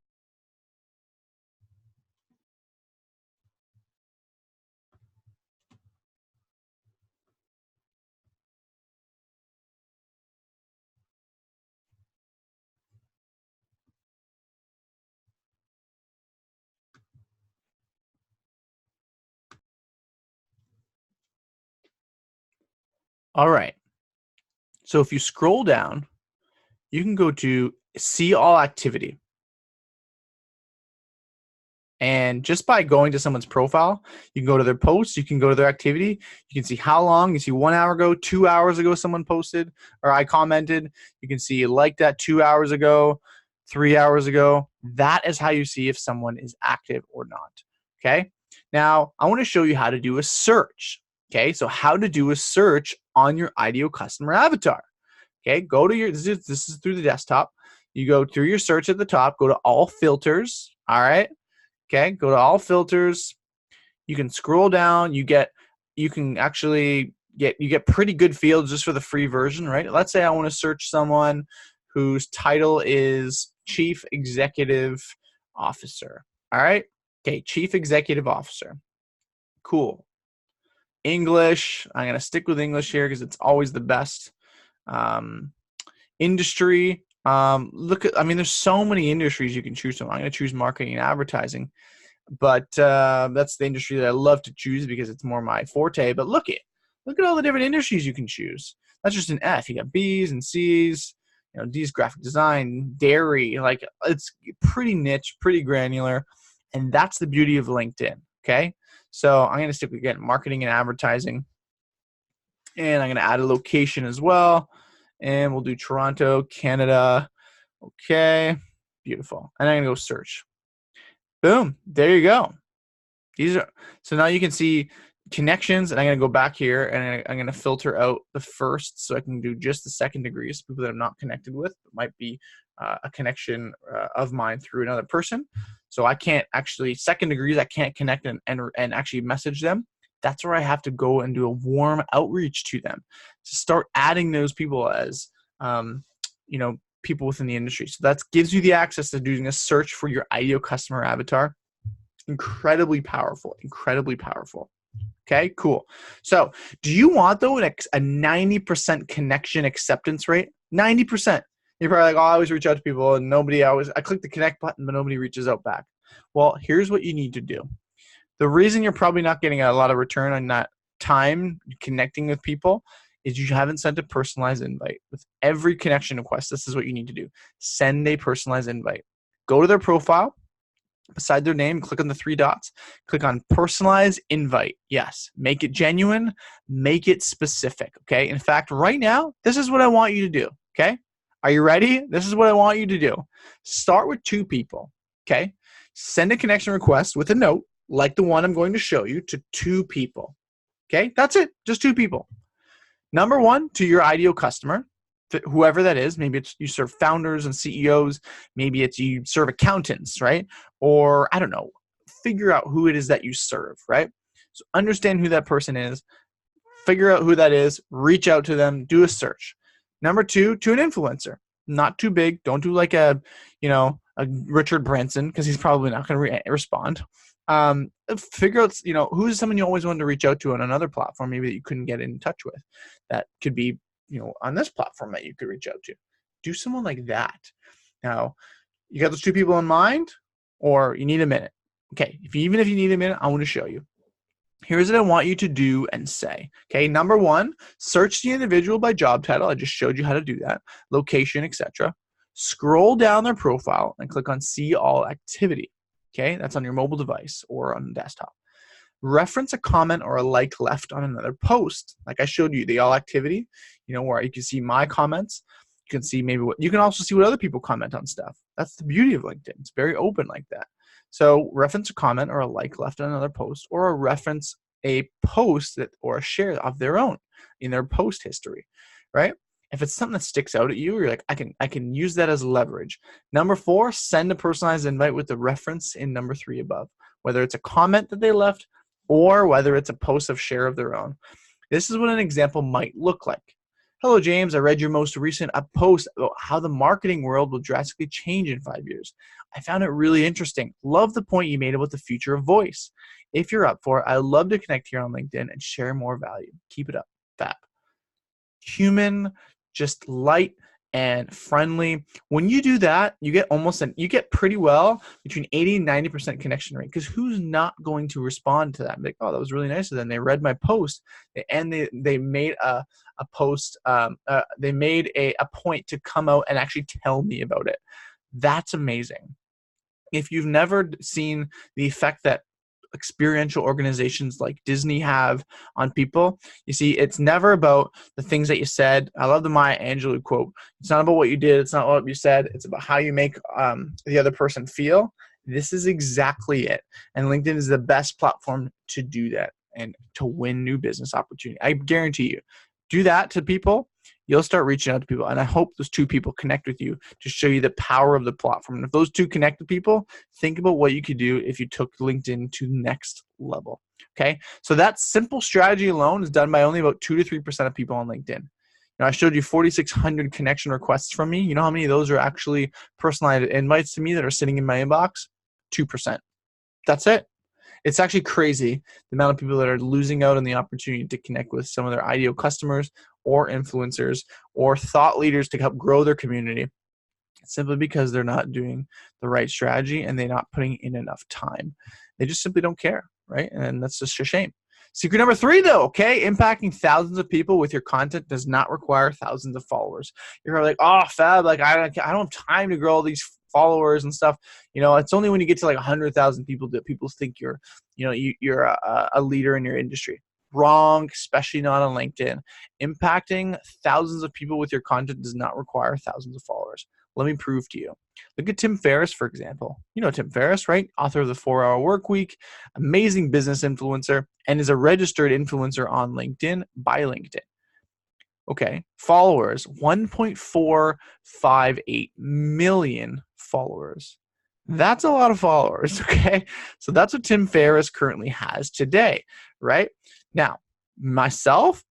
All right. So if you scroll down, you can go to see all activity. And just by going to someone's profile, you can go to their posts, you can go to their activity, you can see how long. You see 1 hour ago, 2 hours ago someone posted, or I commented. You can see like that 2 hours ago, 3 hours ago. That is how you see if someone is active or not. Okay. Now I want to show you how to do a search. Okay. So how to do a search on your ideal customer avatar. Okay. Go to this is through the desktop. You go through your search at the top, go to all filters. All right. Okay, go to all filters. You can scroll down. You get pretty good fields just for the free version, right? Let's say I want to search someone whose title is Chief Executive Officer. All right. Okay, Chief Executive Officer. Cool. English. I'm gonna stick with English here because it's always the best. Industry. There's so many industries you can choose from. I'm going to choose marketing and advertising, but that's the industry that I love to choose because it's more my forte. But look it, Look at all the different industries you can choose. That's just an F. You got B's and C's. D's graphic design, dairy. Like, it's pretty niche, pretty granular, and that's the beauty of LinkedIn. Okay, so I'm gonna stick again marketing and advertising, and I'm gonna add a location as well, and we'll do Toronto, Canada. Okay, beautiful. And I'm gonna go search. Boom, there you go. So now you can see connections, and I'm going to go back here and I'm going to filter out the first, so I can do just the second degrees, people that I'm not connected with, but might be a connection of mine through another person. So I can't actually, second degrees, I can't connect and actually message them. That's where I have to go and do a warm outreach to them to start adding those people as, people within the industry. So that gives you the access to doing a search for your ideal customer avatar. Incredibly powerful, incredibly powerful. Okay, cool. So do you want, though, a 90% connection acceptance rate? 90%. You're probably like, oh, I always reach out to people and I click the connect button, but nobody reaches out back. Well, here's what you need to do. The reason you're probably not getting a lot of return on that time connecting with people is you haven't sent a personalized invite. With every connection request, this is what you need to do. Send a personalized invite. Go to their profile. Beside their name, click on the 3 dots. Click on personalized invite. Yes, make it genuine, make it specific, okay? In fact, right now, this is what I want you to do, okay? Are you ready? This is what I want you to do. Start with 2 people, okay? Send a connection request with a note, like the one I'm going to show you, to 2 people, okay? That's it, just 2 people. Number 1, to your ideal customer, whoever that is. Maybe it's you serve founders and CEOs. Maybe it's you serve accountants, right? Or I don't know, figure out who it is that you serve, right? So understand who that person is, figure out who that is, reach out to them, do a search. Number 2, to an influencer. Not too big. Don't do like a Richard Branson, because he's probably not going to respond. Figure out, who's someone you always wanted to reach out to on another platform, maybe that you couldn't get in touch with. That could be, on this platform that you could reach out to. Do someone like that. Now, you got those 2 people in mind, or you need a minute. Okay, even if you need a minute, I want to show you. Here's what I want you to do and say. Okay, number 1, search the individual by job title. I just showed you how to do that. Location, etc. Scroll down their profile and click on See All Activity. Okay, that's on your mobile device or on the desktop. Reference a comment or a like left on another post. Like I showed you, the all activity, where you can see my comments. You can see you can also see what other people comment on stuff. That's the beauty of LinkedIn. It's very open like that. So reference a comment or a like left on another post, or reference a post or a share of their own in their post history, right? If it's something that sticks out at you, you're like, I can use that as leverage. Number 4, send a personalized invite with the reference in number 3 above, whether it's a comment that they left or whether it's a post of share of their own. This is what an example might look like. Hello, James. I read your most recent post about how the marketing world will drastically change in 5 years. I found it really interesting. Love the point you made about the future of voice. If you're up for it, I'd love to connect here on LinkedIn and share more value. Keep it up, Fab. Human, just light and friendly. When you do that, you get pretty well between 80 and 90% connection rate, because who's not going to respond to that? Like, oh, that was really nice of them. They read my post and they made a post. They made a point to come out and actually tell me about it. That's amazing. If you've never seen the effect that experiential organizations like Disney have on people, you see, it's never about the things that you said. I love the Maya Angelou quote. It's not about what you did. It's not what you said. It's about how you make the other person feel. This is exactly it. And LinkedIn is the best platform to do that and to win new business opportunity. I guarantee you, do that to people, you'll start reaching out to people. And I hope those 2 people connect with you to show you the power of the platform. And if those 2 connected people, think about what you could do if you took LinkedIn to the next level. Okay, so that simple strategy alone is done by only about 2 to 3% of people on LinkedIn. Now, I showed you 4,600 connection requests from me. You know how many of those are actually personalized invites to me that are sitting in my inbox? 2%. That's it. It's actually crazy the amount of people that are losing out on the opportunity to connect with some of their ideal customers or influencers or thought leaders to help grow their community, simply because they're not doing the right strategy and they're not putting in enough time. They just simply don't care, right? And that's just a shame. Secret number 3, though, okay? Impacting thousands of people with your content does not require thousands of followers. You're probably like, oh, Fab, like I don't have time to grow all these followers and stuff. It's only when you get to like 100,000 people that people think you're a leader in your industry. Wrong, especially not on LinkedIn. Impacting thousands of people with your content does not require thousands of followers. Let me prove to you. Look at Tim Ferriss, for example. You know Tim Ferriss, right? Author of The 4-Hour Workweek, amazing business influencer, and is a registered influencer on LinkedIn by LinkedIn. Okay, followers, 1.458 million followers. That's a lot of followers, okay? So that's what Tim Ferriss currently has today, right? Now, myself,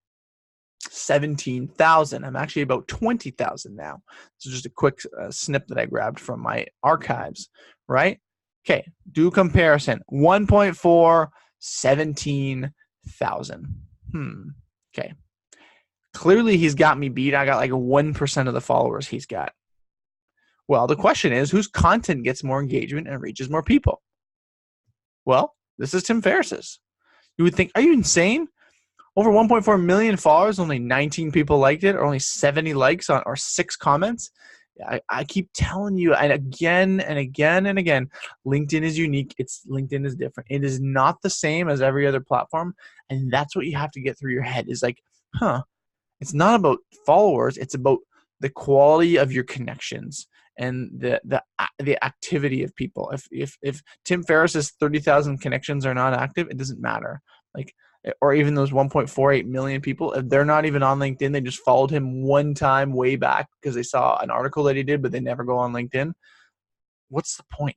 17,000. I'm actually about 20,000 now. So just a quick snip that I grabbed from my archives, right? Okay, do a comparison. 1.4, 17,000. Okay. Clearly, he's got me beat. I got like 1% of the followers he's got. Well, the question is, whose content gets more engagement and reaches more people? Well, this is Tim Ferriss's. You would think, are you insane? Over 1.4 million followers, only 19 people liked it, or only 70 likes or 6 comments. I keep telling you, and again and again and again, LinkedIn is unique. LinkedIn is different. It is not the same as every other platform, and that's what you have to get through your head. Is like, it's not about followers. It's about the quality of your connections and the activity of people. If Tim Ferriss's 30,000 connections are not active, it doesn't matter. Or even those 1.48 million people, if they're not even on LinkedIn, they just followed him one time way back because they saw an article that he did, but they never go on LinkedIn. What's the point?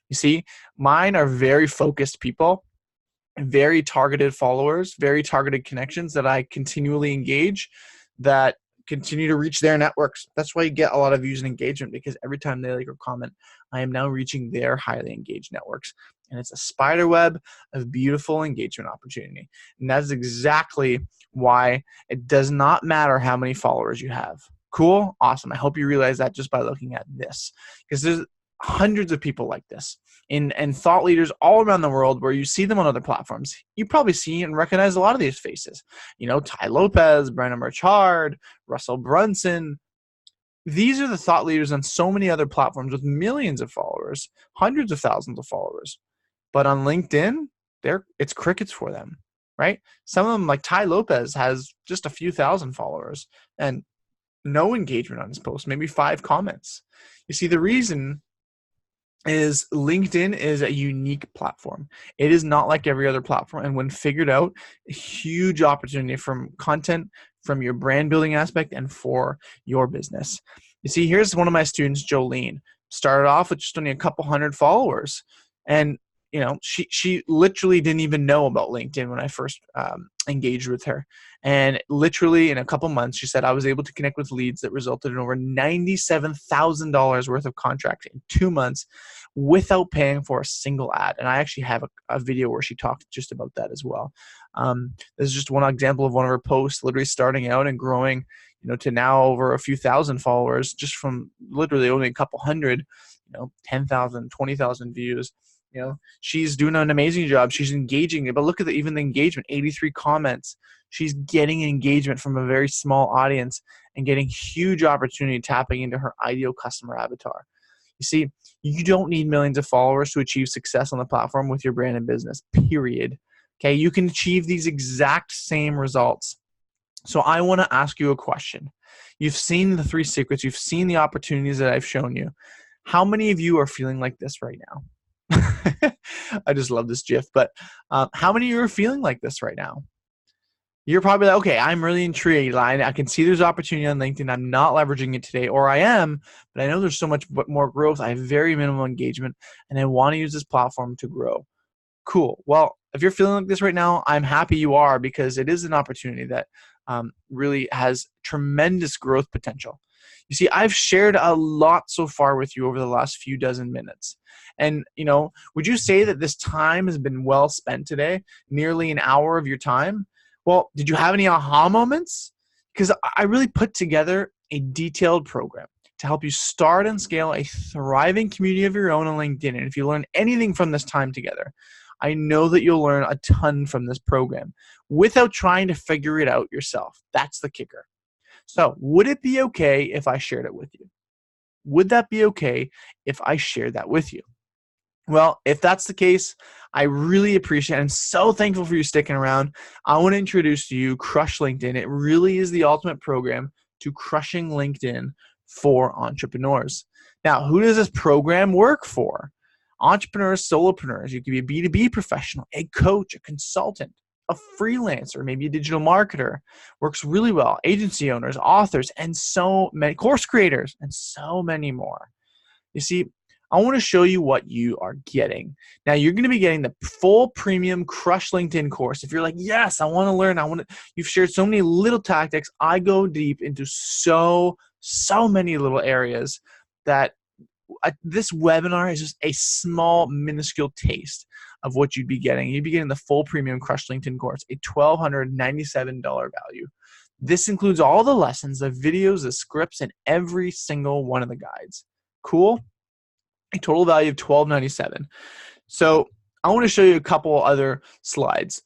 You see, mine are very focused people, very targeted followers, very targeted connections that I continually engage, that continue to reach their networks. That's why you get a lot of views and engagement, because every time they like or comment, I am now reaching their highly engaged networks. And it's a spider web of beautiful engagement opportunity. And that's exactly why it does not matter how many followers you have. Cool? Awesome. I hope you realize that just by looking at this, because there's hundreds of people like this and thought leaders all around the world where you see them on other platforms. You probably see and recognize a lot of these faces. Tai Lopez, Brandon Burchard, Russell Brunson. These are the thought leaders on so many other platforms with millions of followers, hundreds of thousands of followers. But on LinkedIn, it's crickets for them, right? Some of them, like Tai Lopez, has just a few thousand followers and no engagement on his post, maybe 5 comments. You see, the reason is LinkedIn is a unique platform. It is not like every other platform. And when figured out, a huge opportunity from content, from your brand building aspect, and for your business. You see, here's one of my students, Jolene. Started off with just only a couple hundred followers. And she literally didn't even know about LinkedIn when I first engaged with her. And literally in a couple months, she said I was able to connect with leads that resulted in over $97,000 worth of contracts in 2 months without paying for a single ad. And I actually have a video where she talked just about that as well. This is just one example of one of her posts, literally starting out and growing, to now over a few thousand followers, just from literally only a couple hundred, 10,000, 20,000 views. She's doing an amazing job. She's engaging. But look at even the engagement, 83 comments. She's getting engagement from a very small audience and getting huge opportunity tapping into her ideal customer avatar. You see, you don't need millions of followers to achieve success on the platform with your brand and business, period. Okay, you can achieve these exact same results. So I want to ask you a question. You've seen the 3 secrets. You've seen the opportunities that I've shown you. How many of you are feeling like this right now? I just love this GIF, but how many of you are feeling like this right now? You're probably like, okay, I'm really intrigued. I can see there's opportunity on LinkedIn. I'm not leveraging it today, or I am, but I know there's so much more growth. I have very minimal engagement, and I want to use this platform to grow. Cool. Well, if you're feeling like this right now, I'm happy you are, because it is an opportunity that really has tremendous growth potential. You see, I've shared a lot so far with you over the last few dozen minutes. And, would you say that this time has been well spent today? Nearly an hour of your time? Well, did you have any aha moments? Because I really put together a detailed program to help you start and scale a thriving community of your own on LinkedIn. And if you learn anything from this time together, I know that you'll learn a ton from this program without trying to figure it out yourself. That's the kicker. So would it be okay if I shared it with you? Would that be okay if I shared that with you? Well, if that's the case, I really appreciate it. I'm so thankful for you sticking around. I want to introduce to you Crush LinkedIn. It really is the ultimate program to crushing LinkedIn for entrepreneurs. Now, who does this program work for? Entrepreneurs, solopreneurs. You could be a B2B professional, a coach, a consultant, a freelancer, maybe a digital marketer. Works really well. Agency owners, authors, and so many course creators, and so many more. You see, I want to show you what you are getting. Now, you're going to be getting the full premium Crush LinkedIn course. If you're like, yes, I want to learn, you've shared so many little tactics. I go deep into so many little areas that this webinar is just a small, minuscule taste of what you'd be getting. You'd be getting the full premium Crush LinkedIn course, a $1,297 value. This includes all the lessons, the videos, the scripts, and every single one of the guides. Cool? A total value of $1,297. So I want to show you a couple other slides.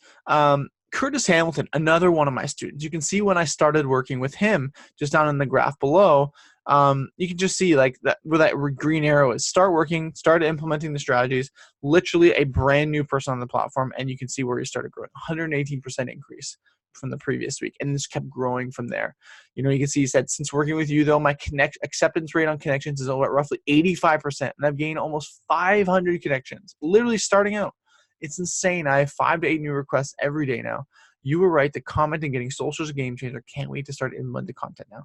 Curtis Hamilton, another one of my students. You can see when I started working with him, just down in the graph below, you can just see like that where that green arrow is. Start working, started implementing the strategies, literally a brand new person on the platform, and you can see where he started growing, 118% increase from the previous week, and this kept growing from there. You know, you can see he said, since working with you though, my acceptance rate on connections is over roughly 85%, and I've gained almost 500 connections, literally starting out. It's insane. I have 5 to 8 new requests every day now. You were right. The comment and getting social is a game changer. Can't wait to start implementing content now.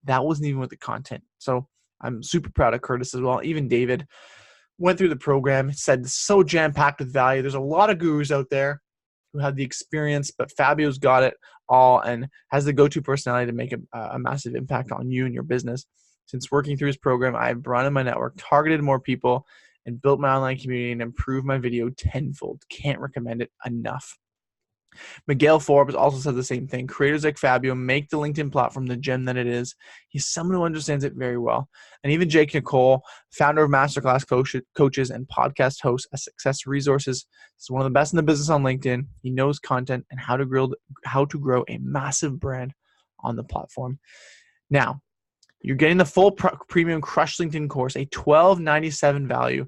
That wasn't even with the content. So I'm super proud of Curtis as well. Even David went through the program, said so jam-packed with value. There's a lot of gurus out there who have the experience, but Fabio's got it all and has the go-to personality to make a massive impact on you and your business. Since working through his program, I've broadened my network, targeted more people, and built my online community and improved my video tenfold. Can't recommend it enough. Miguel Forbes also said the same thing. Creators like Fabio make the LinkedIn platform the gem that it is. He's someone who understands it very well. And even Jake Nicole, founder of Masterclass Coaches and podcast host at Success Resources, is one of the best in the business on LinkedIn. He knows content and how to grow a massive brand on the platform. Now, you're getting the full premium Crush LinkedIn course, a $1,297 value.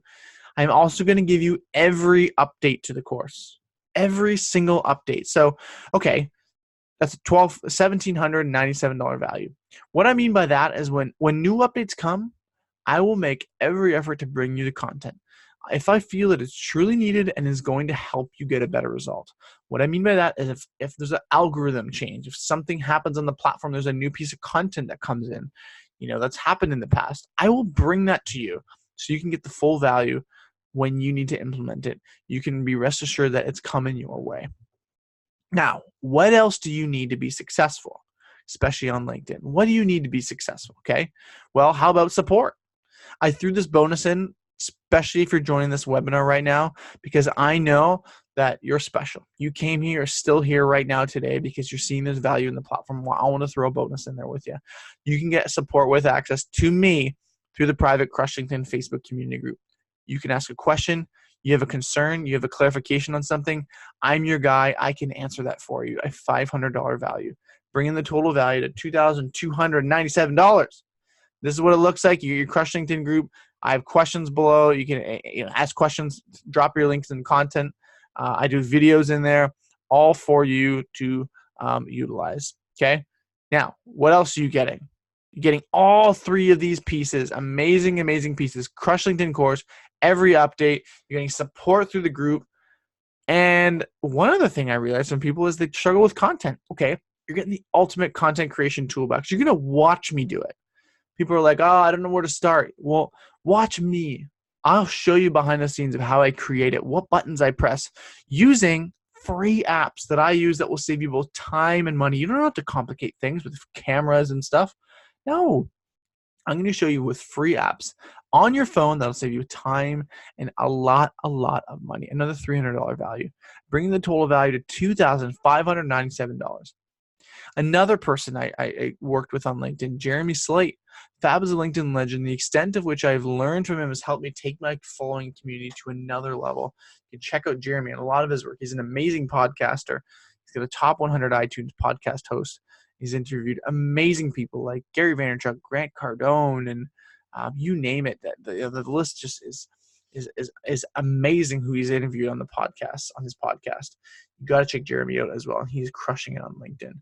I'm also going to give you every update to the course, every single update. So, okay, that's a $1,797 value. What I mean by that is when new updates come, I will make every effort to bring you the content if I feel that it's truly needed and is going to help you get a better result. What I mean by that is if there's an algorithm change, if something happens on the platform, there's a new piece of content that comes in, that's happened in the past, I will bring that to you so you can get the full value when you need to implement it. You can be rest assured that it's coming your way. Now, what else do you need to be successful, especially on LinkedIn? What do you need to be successful? Okay. Well, how about support? I threw this bonus in, especially if you're joining this webinar right now, because I know that you're special. You came here, you're still here right now today because you're seeing this value in the platform. Well, I want to throw a bonus in there with you. You can get support with access to me through the private Crush LinkedIn Facebook community group. You can ask a question. You have a concern. You have a clarification on something. I'm your guy. I can answer that for you. A $500 value. Bringing the total value to $2,297. This is what it looks like. Your Crush LinkedIn group. I have questions below. You can ask questions, drop your links in content. I do videos in there, all for you to utilize. Okay. Now, what else are you getting? You're getting all 3 of these pieces, amazing, amazing pieces. Crush LinkedIn course, every update. You're getting support through the group. And one other thing I realized from people is they struggle with content. Okay. You're getting the ultimate content creation toolbox. You're going to watch me do it. People are like, oh, I don't know where to start. Well, watch me. I'll show you behind the scenes of how I create it, what buttons I press, using free apps that I use that will save you both time and money. You don't have to complicate things with cameras and stuff. No, I'm going to show you with free apps on your phone that'll save you time and a lot of money. Another $300 value, bringing the total value to $2,597. Another person I worked with on LinkedIn, Jeremy Slate. Fab is a LinkedIn legend. The extent of which I've learned from him has helped me take my following community to another level. You can check out Jeremy and a lot of his work. He's an amazing podcaster. He's got a top 100 iTunes podcast host. He's interviewed amazing people like Gary Vaynerchuk, Grant Cardone, and you name it. The list just is amazing who he's interviewed on his podcast. You got to check Jeremy out as well. He's crushing it on LinkedIn.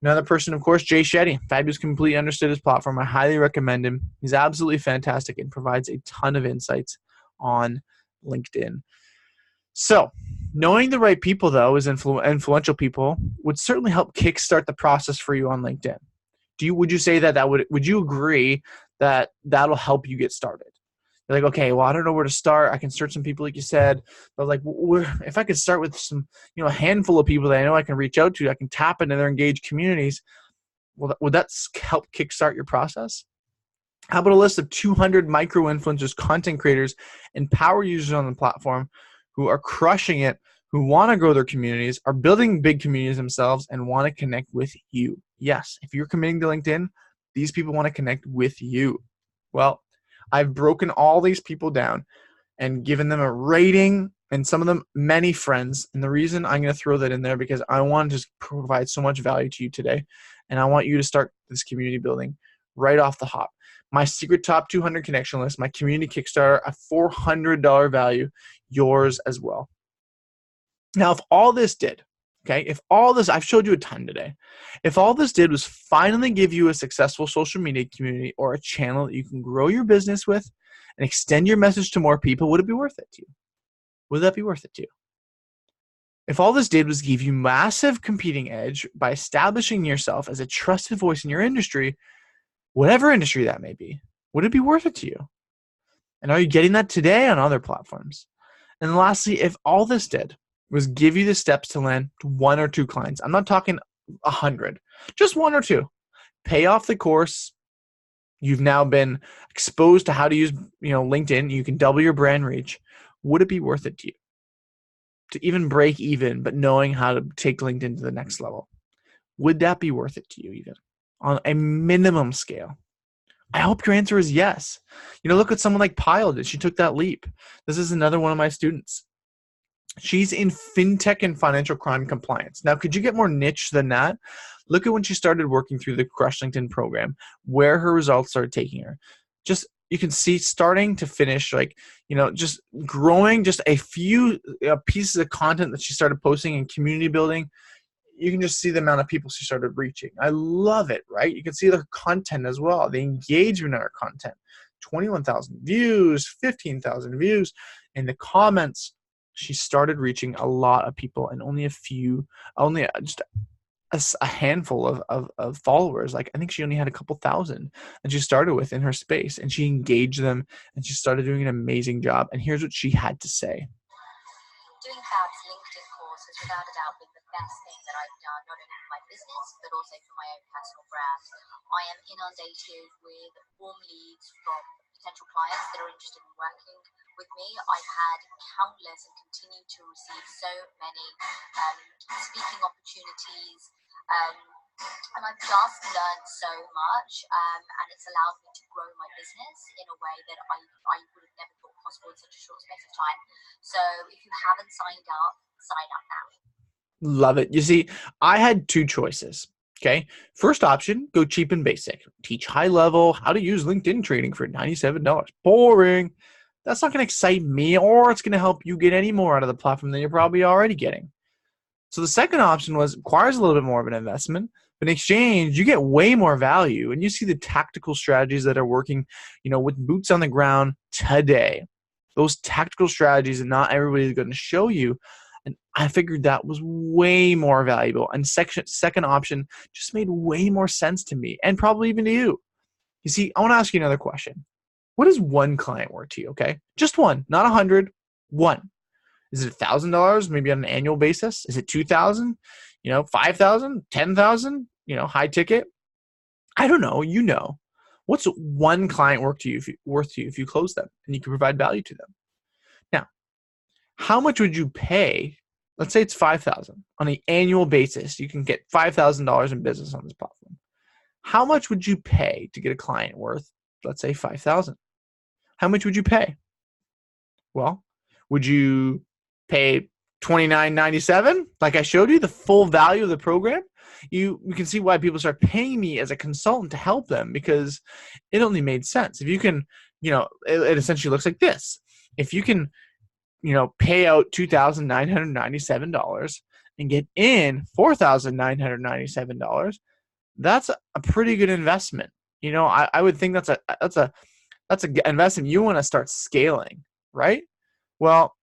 Another person, of course, Jay Shetty. Fabulous, completely understood his platform. I highly recommend him. He's absolutely fantastic and provides a ton of insights on LinkedIn. So, knowing the right people, though, as influential people, would certainly help kickstart the process for you on LinkedIn. Would you say would you agree that that'll help you get started? You're like, okay, well, I don't know where to start. I can search some people, like you said, but like, if I could start with some, a handful of people that I know I can reach out to, I can tap into their engaged communities. Well, would that help kickstart your process? How about a list of 200 micro influencers, content creators, and power users on the platform who are crushing it, who want to grow their communities, are building big communities themselves, and want to connect with you? Yes, if you're committing to LinkedIn, these people want to connect with you. Well, I've broken all these people down and given them a rating, and some of them many friends. And the reason I'm going to throw that in there because I want to just provide so much value to you today. And I want you to start this community building right off the hop. My secret top 200 connection list, my community Kickstarter, a $400 value, yours as well. Now, if all this did, I've showed you a ton today. If all this did was finally give you a successful social media community or a channel that you can grow your business with and extend your message to more people, would it be worth it to you? Would that be worth it to you? If all this did was give you massive competing edge by establishing yourself as a trusted voice in your industry, whatever industry that may be, would it be worth it to you? And are you getting that today on other platforms? And lastly, if all this did was give you the steps to land 1 or 2 clients. I'm not talking 100, just 1 or 2. Pay off the course. You've now been exposed to how to use, LinkedIn. You can double your brand reach. Would it be worth it to you to even break even, but knowing how to take LinkedIn to the next level? Would that be worth it to you even on a minimum scale? I hope your answer is yes. Look at someone like Pyle did. She took that leap. This is another one of my students. She's in fintech and financial crime compliance. Now, could you get more niche than that? Look at when she started working through the Crush LinkedIn program, where her results started taking her. You can see starting to finish, just growing just a few pieces of content that she started posting and community building. You can just see the amount of people she started reaching. I love it, right? You can see the content as well, the engagement in her content. 21,000 views, 15,000 views. In the comments, she started reaching a lot of people and only just a handful of followers. Like, I think she only had a couple thousand and she started with in her space, and she engaged them and she started doing an amazing job. And here's what she had to say. Doing Fab's LinkedIn course has without a doubt been the best thing that I've done, not only for my business, but also for my own personal brand. I am inundated with warm leads from potential clients that are interested in working with me. I've had countless and continue to receive so many speaking opportunities, and I've just learned so much, and it's allowed me to grow my business in a way that I would have never thought possible in such a short space of time. So if you haven't signed up, sign up now. Love it. You see, I had 2 choices. Okay. First option, go cheap and basic. Teach high level how to use LinkedIn training for $97. Boring. That's not going to excite me, or it's going to help you get any more out of the platform than you're probably already getting. So the second option requires a little bit more of an investment, but in exchange, you get way more value, and you see the tactical strategies that are working, with boots on the ground today. Those tactical strategies that not everybody is going to show you. And I figured that was way more valuable. And second option just made way more sense to me, and probably even to you. You see, I want to ask you another question. What is 1 client worth to you, okay? Just 1, not 100, 1. Is it $1,000 maybe on an annual basis? Is it $2,000? $5,000, $10,000? High ticket? I don't know. What's 1 client worth to you if you close them and you can provide value to them? Now, how much would you pay let's say it's 5,000 on an annual basis. You can get $5,000 in business on this platform. How much would you pay to get a client worth, let's say, 5,000? How much would you pay? Well, would you pay $29.97? Like I showed you, the full value of the program. You can see why people start paying me as a consultant to help them, because it only made sense. If you can, it essentially looks like this. If you can, pay out $2,997 and get in $4,997, that's a pretty good investment. I would think that's a investment you want to start scaling, right? Well,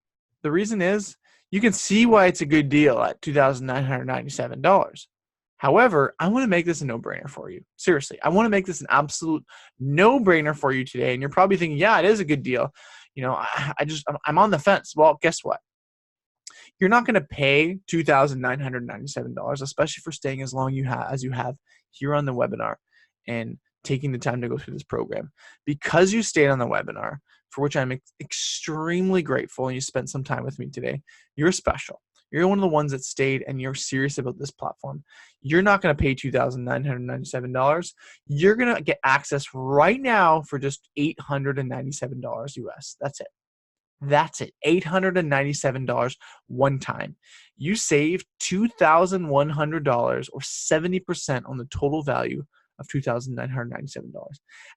the reason is you can see why it's a good deal at $2,997. However, I want to make this a no-brainer for you. Seriously, I want to make this an absolute no-brainer for you today. And you're probably thinking, yeah, it is a good deal. I'm on the fence. Well, guess what? You're not going to pay $2,997, especially for staying as long as you have here on the webinar and taking the time to go through this program. Because you stayed on the webinar, for which I'm extremely grateful, and you spent some time with me today, you're special. You're one of the ones that stayed and you're serious about this platform. You're not going to pay $2,997. You're going to get access right now for just $897 US. That's it. That's it. $897 one time. You save $2,100 or 70% on the total value of $2,997.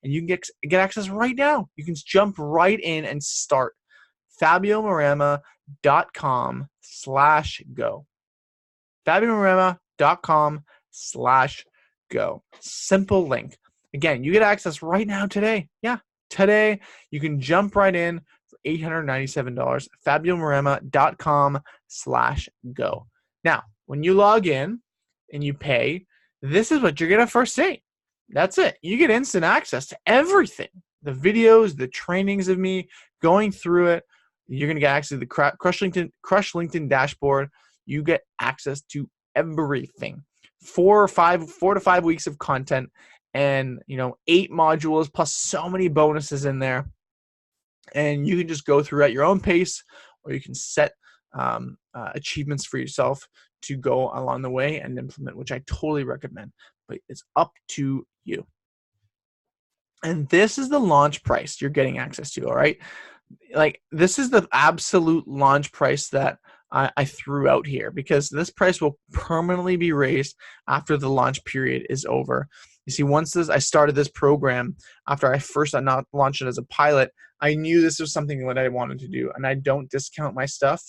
And you can get access right now. You can jump right in and start. FabioMarema.com/go. FabioMarema.com/go. Simple link. Again, you get access right now today. Yeah, today. You can jump right in for $897. FabioMarema.com/go. Now, when you log in and you pay, this is what you're going to first see. That's it. You get instant access to everything. The videos, the trainings of me going through it. You're going to get access to the Crush LinkedIn dashboard. You get access to everything. 4 to 5 weeks of content and 8 modules plus so many bonuses in there. And you can just go through at your own pace, or you can set achievements for yourself to go along the way and implement, which I totally recommend. But it's up to you. And this is the launch price you're getting access to, all right? Like, this is the absolute launch price that I threw out here, because this price will permanently be raised after the launch period is over. You see, once I started this program, after I first not launched it as a pilot, I knew this was something that I wanted to do. And I don't discount my stuff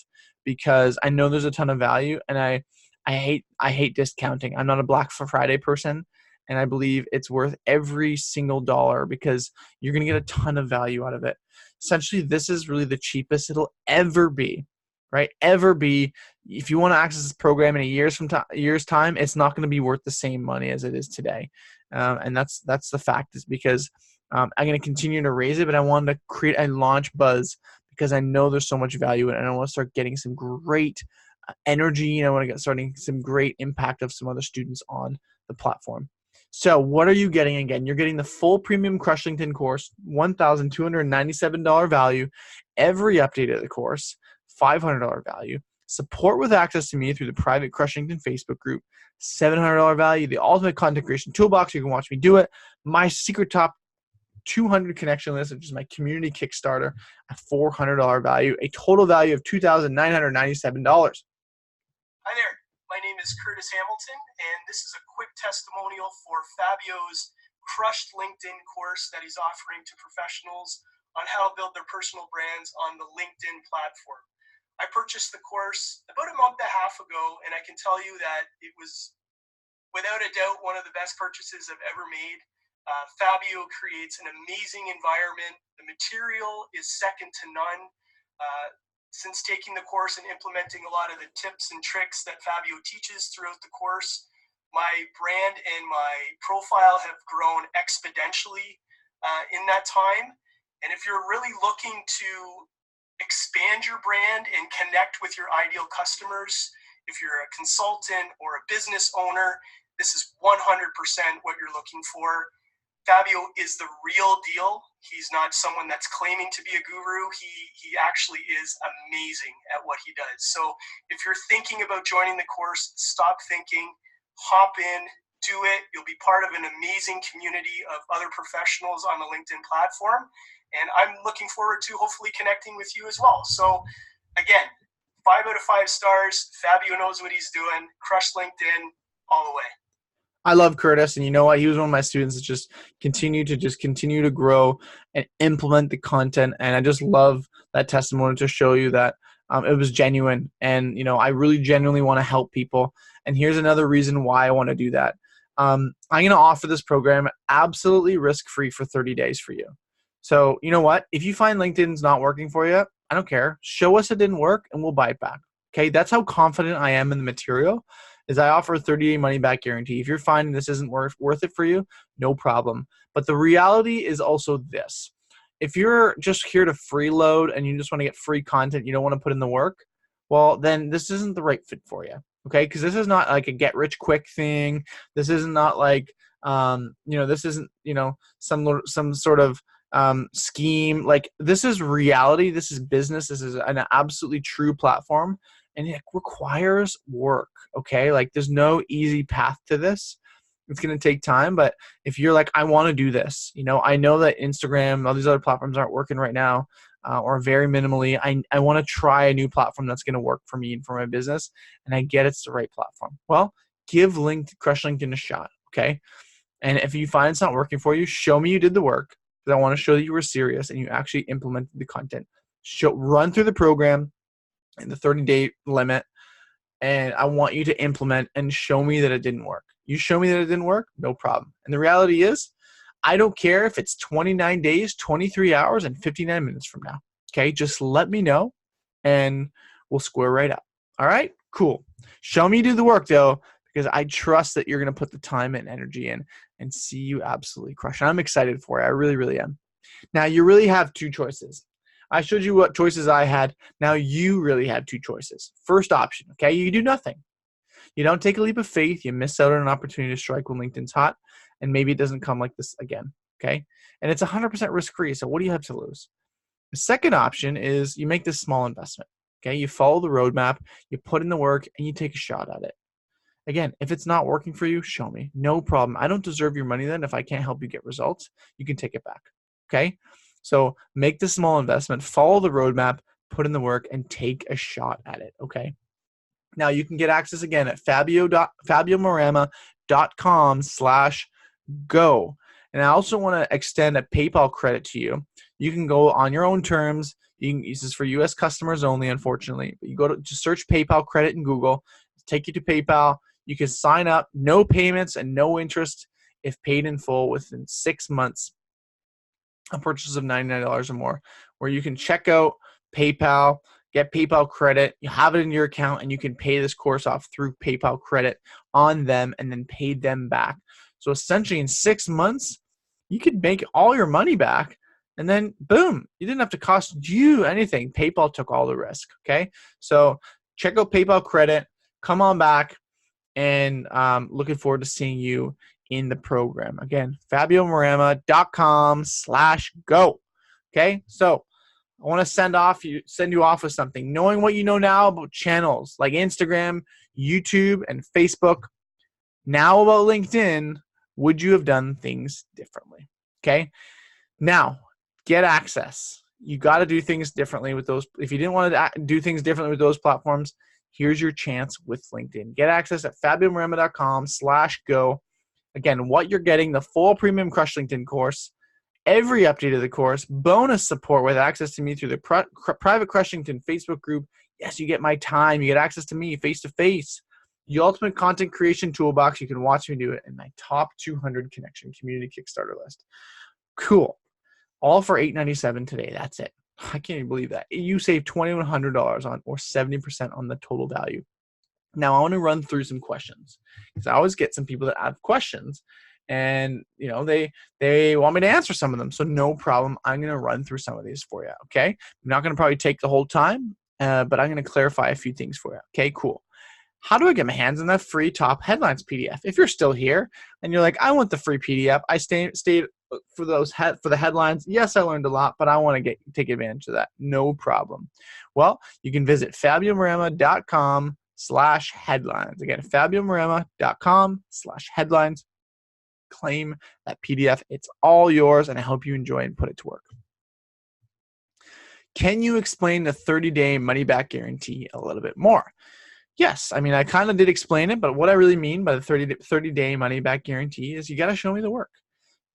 because I know there's a ton of value, and I hate discounting. I'm not a Black Friday person, and I believe it's worth every single dollar because you're going to get a ton of value out of it. Essentially, this is really the cheapest it'll ever be, right? Ever be. If you want to access this program in a year's time, it's not going to be worth the same money as it is today. And that's the fact, is because I'm going to continue to raise it, but I wanted to create a launch buzz because I know there's so much value in it, and I want to start getting some great energy. I want to get starting some great impact of some other students on the platform. So what are you getting again? You're getting the full premium Crush LinkedIn course, $1,297 value, every update of the course, $500 value, support with access to me through the private Crush LinkedIn Facebook group, $700 value, the ultimate content creation toolbox. You can watch me do it. My secret top 200 connection list, which is my community Kickstarter, at $400 value, a total value of $2,997. Hi there. My name is Curtis Hamilton, and this is a quick testimonial for Fabio's Crushed LinkedIn course that he's offering to professionals on how to build their personal brands on the LinkedIn platform. I purchased the course about a month and a half ago, and I can tell you that it was, without a doubt, one of the best purchases I've ever made. Fabio creates an amazing environment. The material is second to none. Since taking the course and implementing a lot of the tips and tricks that Fabio teaches throughout the course, my brand and my profile have grown exponentially in that time. And if you're really looking to expand your brand and connect with your ideal customers, if you're a consultant or a business owner, this is 100% what you're looking for. Fabio is the real deal. He's not someone that's claiming to be a guru. He actually is amazing at what he does. So if you're thinking about joining the course, stop thinking, hop in, do it. You'll be part of an amazing community of other professionals on the LinkedIn platform. And I'm looking forward to hopefully connecting with you as well. So again, 5 out of 5 stars. Fabio knows what he's doing. Crush LinkedIn all the way. I love Curtis, and you know what? He was one of my students that just continue to grow and implement the content. And I just love that testimony to show you that it was genuine. And I really genuinely want to help people. And here's another reason why I want to do that. I'm going to offer this program absolutely risk-free for 30 days for you. So you know what? If you find LinkedIn's not working for you, I don't care. Show us it didn't work, and we'll buy it back. Okay, that's how confident I am in the material. Is I offer a 30-day money-back guarantee. If you're finding this isn't worth it for you, no problem. But the reality is also this. If you're just here to freeload and you just want to get free content, you don't want to put in the work, well, then this isn't the right fit for you, okay? Because this is not like a get-rich-quick thing. This is not like, this isn't, some sort of scheme. Like, this is reality. This is business. This is an absolutely true platform. And it requires work, okay? Like, there's no easy path to this. It's going to take time, but if you're like, I want to do this, I know that Instagram, all these other platforms aren't working right now, or very minimally. I want to try a new platform that's going to work for me and for my business, and I get it's the right platform. Well, give Crush LinkedIn a shot, okay? And if you find it's not working for you, show me you did the work, because I want to show that you were serious and you actually implemented the content. Run through the program in the 30-day limit, and I want you to implement and show me that it didn't work. You show me that it didn't work, no problem. And the reality is, I don't care if it's 29 days, 23 hours, and 59 minutes from now. Okay, just let me know, and we'll square right up. All right, cool. Show me you do the work, though, because I trust that you're going to put the time and energy in and see you absolutely crush. And I'm excited for it. I really, really am. Now, you really have 2 choices. I showed you what choices I had. Now you really have 2 choices. First option, okay, you do nothing. You don't take a leap of faith. You miss out on an opportunity to strike when LinkedIn's hot, and maybe it doesn't come like this again, okay? And it's 100% risk-free, so what do you have to lose? The second option is you make this small investment, okay? You follow the roadmap, you put in the work, and you take a shot at it. Again, if it's not working for you, show me. No problem. I don't deserve your money then. If I can't help you get results, you can take it back, okay? So make the small investment, follow the roadmap, put in the work, and take a shot at it, okay? Now you can get access again at fabiomorama.com/go. And I also want to extend a PayPal credit to you. You can go on your own terms. This is for U.S. customers only, unfortunately. But you go to just search PayPal credit in Google, take you to PayPal. You can sign up, no payments and no interest if paid in full within 6 months. A purchase of $99 or more, where you can check out PayPal, get PayPal credit, you have it in your account, and you can pay this course off through PayPal credit on them and then pay them back. So essentially in 6 months, you could make all your money back, and then boom, you didn't have to cost you anything. PayPal took all the risk, okay? So check out PayPal credit, come on back, and looking forward to seeing you in the program. Again, fabiomorama.com/go. Okay, so I want to send you off with something. Knowing what you know now about channels like Instagram, YouTube, and Facebook, now about LinkedIn, would you have done things differently? Okay, now get access. You got to do things differently with those. If you didn't want to do things differently with those platforms, here's your chance with LinkedIn. Get access at fabiomorama.com/go. Again, what you're getting, the full premium Crush LinkedIn course, every update of the course, bonus support with access to me through the private Crush LinkedIn Facebook group. Yes, you get my time. You get access to me face-to-face. The ultimate content creation toolbox. You can watch me do it in my top 200 connection community Kickstarter list. Cool. All for $897 today. That's it. I can't even believe that. You save $2,100 on, or 70% on the total value. Now I want to run through some questions, because I always get some people that have questions, and they want me to answer some of them. So no problem. I'm going to run through some of these for you. Okay. I'm not going to probably take the whole time, but I'm going to clarify a few things for you. Okay, cool. How do I get my hands on that free top headlines PDF? If you're still here and you're like, I want the free PDF, I stated for the headlines. Yes, I learned a lot, but I want to take advantage of that. No problem. Well, you can visit fabiomorema.com/headlines. Again, fabiomorema.com/headlines. Claim that PDF. It's all yours, and I hope you enjoy and put it to work. Can you explain the 30-day money-back guarantee a little bit more? Yes. I mean, I kind of did explain it, but what I really mean by the 30-day money-back guarantee is you got to show me the work,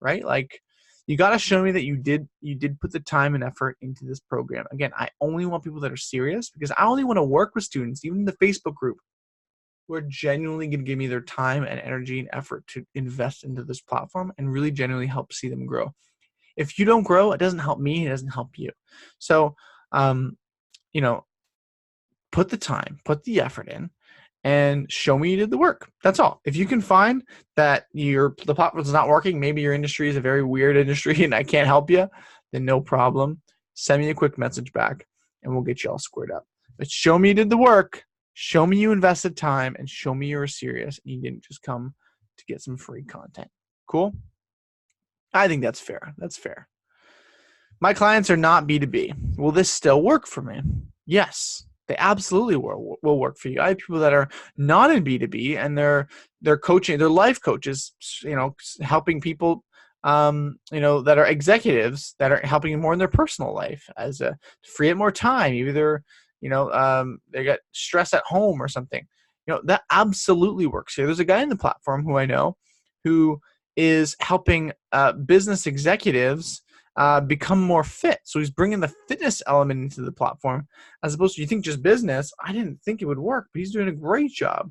right? Like, you got to show me that you did put the time and effort into this program. Again, I only want people that are serious, because I only want to work with students, even in the Facebook group, who are genuinely going to give me their time and energy and effort to invest into this platform and really genuinely help see them grow. If you don't grow, it doesn't help me, it doesn't help you. So, you know, put the time, put the effort in, and show me you did the work. That's all. If you can find that the platform's not working, maybe your industry is a very weird industry and I can't help you, then no problem. Send me a quick message back and we'll get you all squared up. But show me you did the work, show me you invested time, and show me you were serious and you didn't just come to get some free content. Cool? I think that's fair. That's fair. My clients are not B2B. Will this still work for me? Yes, they absolutely will work for you. I have people that are not in B2B and they're coaching, they're life coaches, helping people, that are executives that are helping more in their personal life as to free up more time. Either they got stress at home or something. That absolutely works here. There's a guy in the platform who I know who is helping business executives become more fit. So he's bringing the fitness element into the platform, as opposed to, you think just business. I didn't think it would work, but he's doing a great job.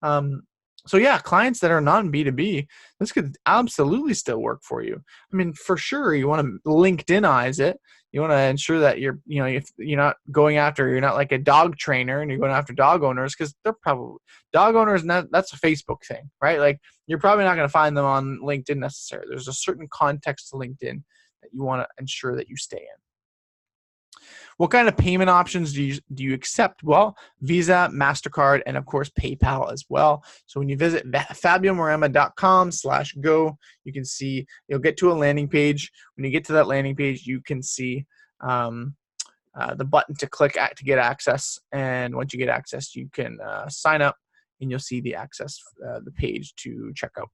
So yeah, clients that are not in B2B, this could absolutely still work for you. I mean, for sure, you want to LinkedInize it. You want to ensure that if you're not you're not like a dog trainer and you're going after dog owners, because they're probably dog owners. That's a Facebook thing, right? Like, you're probably not going to find them on LinkedIn necessarily. There's a certain context to LinkedIn that you want to ensure that you stay in. What kind of payment options do you accept? Well, Visa, MasterCard, and of course PayPal as well. So when you visit fabiomorema.com/go, you can see, you'll get to a landing page. When you get to that landing page, you can see the button to click to get access. And once you get access, you can sign up, and you'll see the page to check out.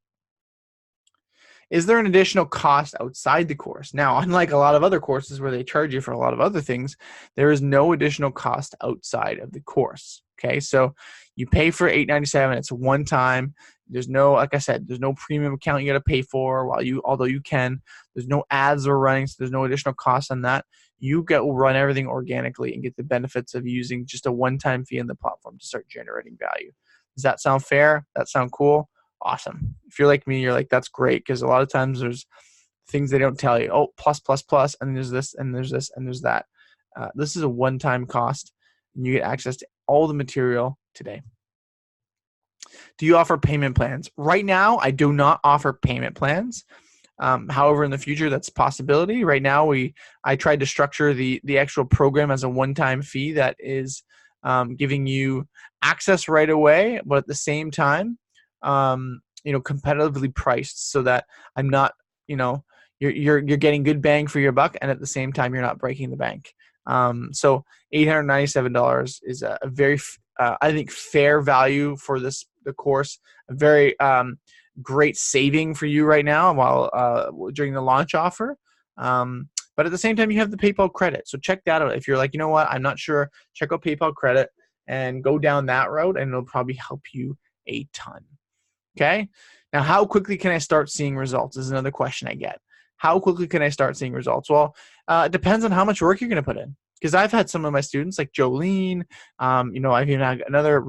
Is there an additional cost outside the course? Now, unlike a lot of other courses where they charge you for a lot of other things, there is no additional cost outside of the course. Okay, so you pay for $8.97. It's one time. There's no, like I said, there's no premium account you got to pay for. Although you can, there's no ads are running, so there's no additional cost on that. You will run everything organically and get the benefits of using just a one-time fee in the platform to start generating value. Does that sound fair? That sound cool? Awesome. If you're like me, you're like, that's great, because a lot of times there's things they don't tell you. Oh, plus, and there's this, and there's this, and there's that. This is a one-time cost, and you get access to all the material today. Do you offer payment plans? Right now, I do not offer payment plans. However, in the future, that's a possibility. Right now, I tried to structure the actual program as a one-time fee that is giving you access right away, but at the same time, competitively priced, so that I'm not, you're getting good bang for your buck, and at the same time, you're not breaking the bank. So $897 is a very, I think, fair value for the course. A very great saving for you right now while during the launch offer. But at the same time, you have the PayPal credit. So check that out. If you're like, you know what, I'm not sure, check out PayPal credit and go down that road, and it'll probably help you a ton. Okay. Now, how quickly can I start seeing results is another question I get. How quickly can I start seeing results? Well, it depends on how much work you're going to put in. Because I've had some of my students like Jolene, I've even had another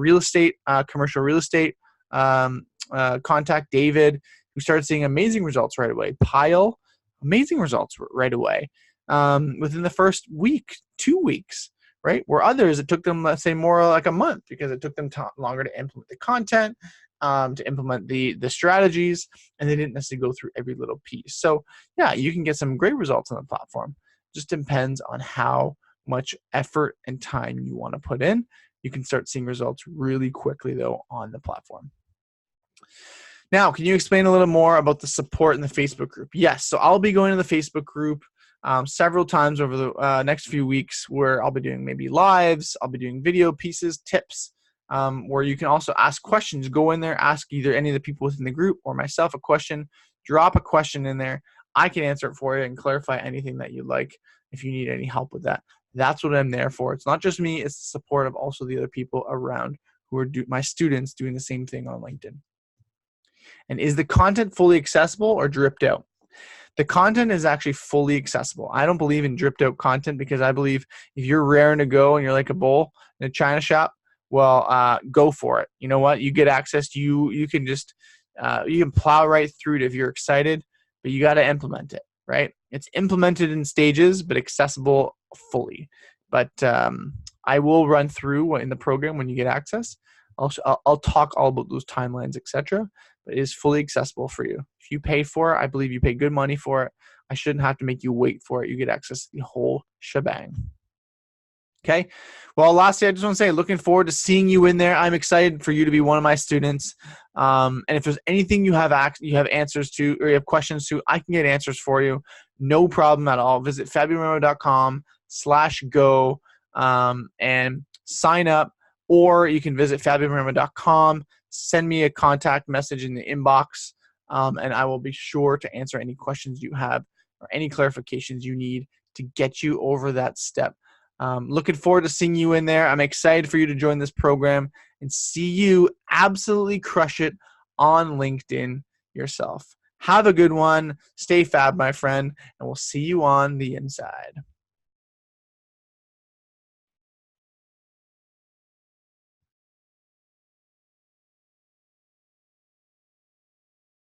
commercial real estate contact, David, who started seeing amazing results right away. Pyle, amazing results right away within the first week, 2 weeks. Right? Where others, it took them, let's say, more like a month, because it took them longer to implement the content, to implement the strategies, and they didn't necessarily go through every little piece. So yeah, you can get some great results on the platform. Just depends on how much effort and time you want to put in. You can start seeing results really quickly, though, on the platform. Now, can you explain a little more about the support in the Facebook group? Yes. So I'll be going to the Facebook group several times over the next few weeks, where I'll be doing maybe lives, I'll be doing video pieces, tips, where you can also ask questions. Go in there, ask either any of the people within the group or myself a question. Drop a question in there. I can answer it for you and clarify anything that you like if you need any help with that. That's what I'm there for. It's not just me, it's the support of also the other people around who are my students doing the same thing on LinkedIn. And is the content fully accessible or dripped out? The content is actually fully accessible. I don't believe in dripped out content, because I believe if you're raring to go and you're like a bull in a china shop, well, go for it. You know what? You get access. You can just you can plow right through it if you're excited, but you got to implement it, right? It's implemented in stages, but accessible fully. But I will run through in the program when you get access. I'll talk all about those timelines, etc. But it is fully accessible for you. If you pay for it, I believe you pay good money for it. I shouldn't have to make you wait for it. You get access to the whole shebang. Okay. Well, lastly, I just want to say, looking forward to seeing you in there. I'm excited for you to be one of my students. And if there's anything you have answers to, or you have questions to, I can get answers for you. No problem at all. Visit fabianmaremo.com/go and sign up, or you can visit fabianmaremo.com. Send me a contact message in the inbox, and I will be sure to answer any questions you have or any clarifications you need to get you over that step. Looking forward to seeing you in there. I'm excited for you to join this program and see you absolutely crush it on LinkedIn yourself. Have a good one. Stay fab, my friend, and we'll see you on the inside.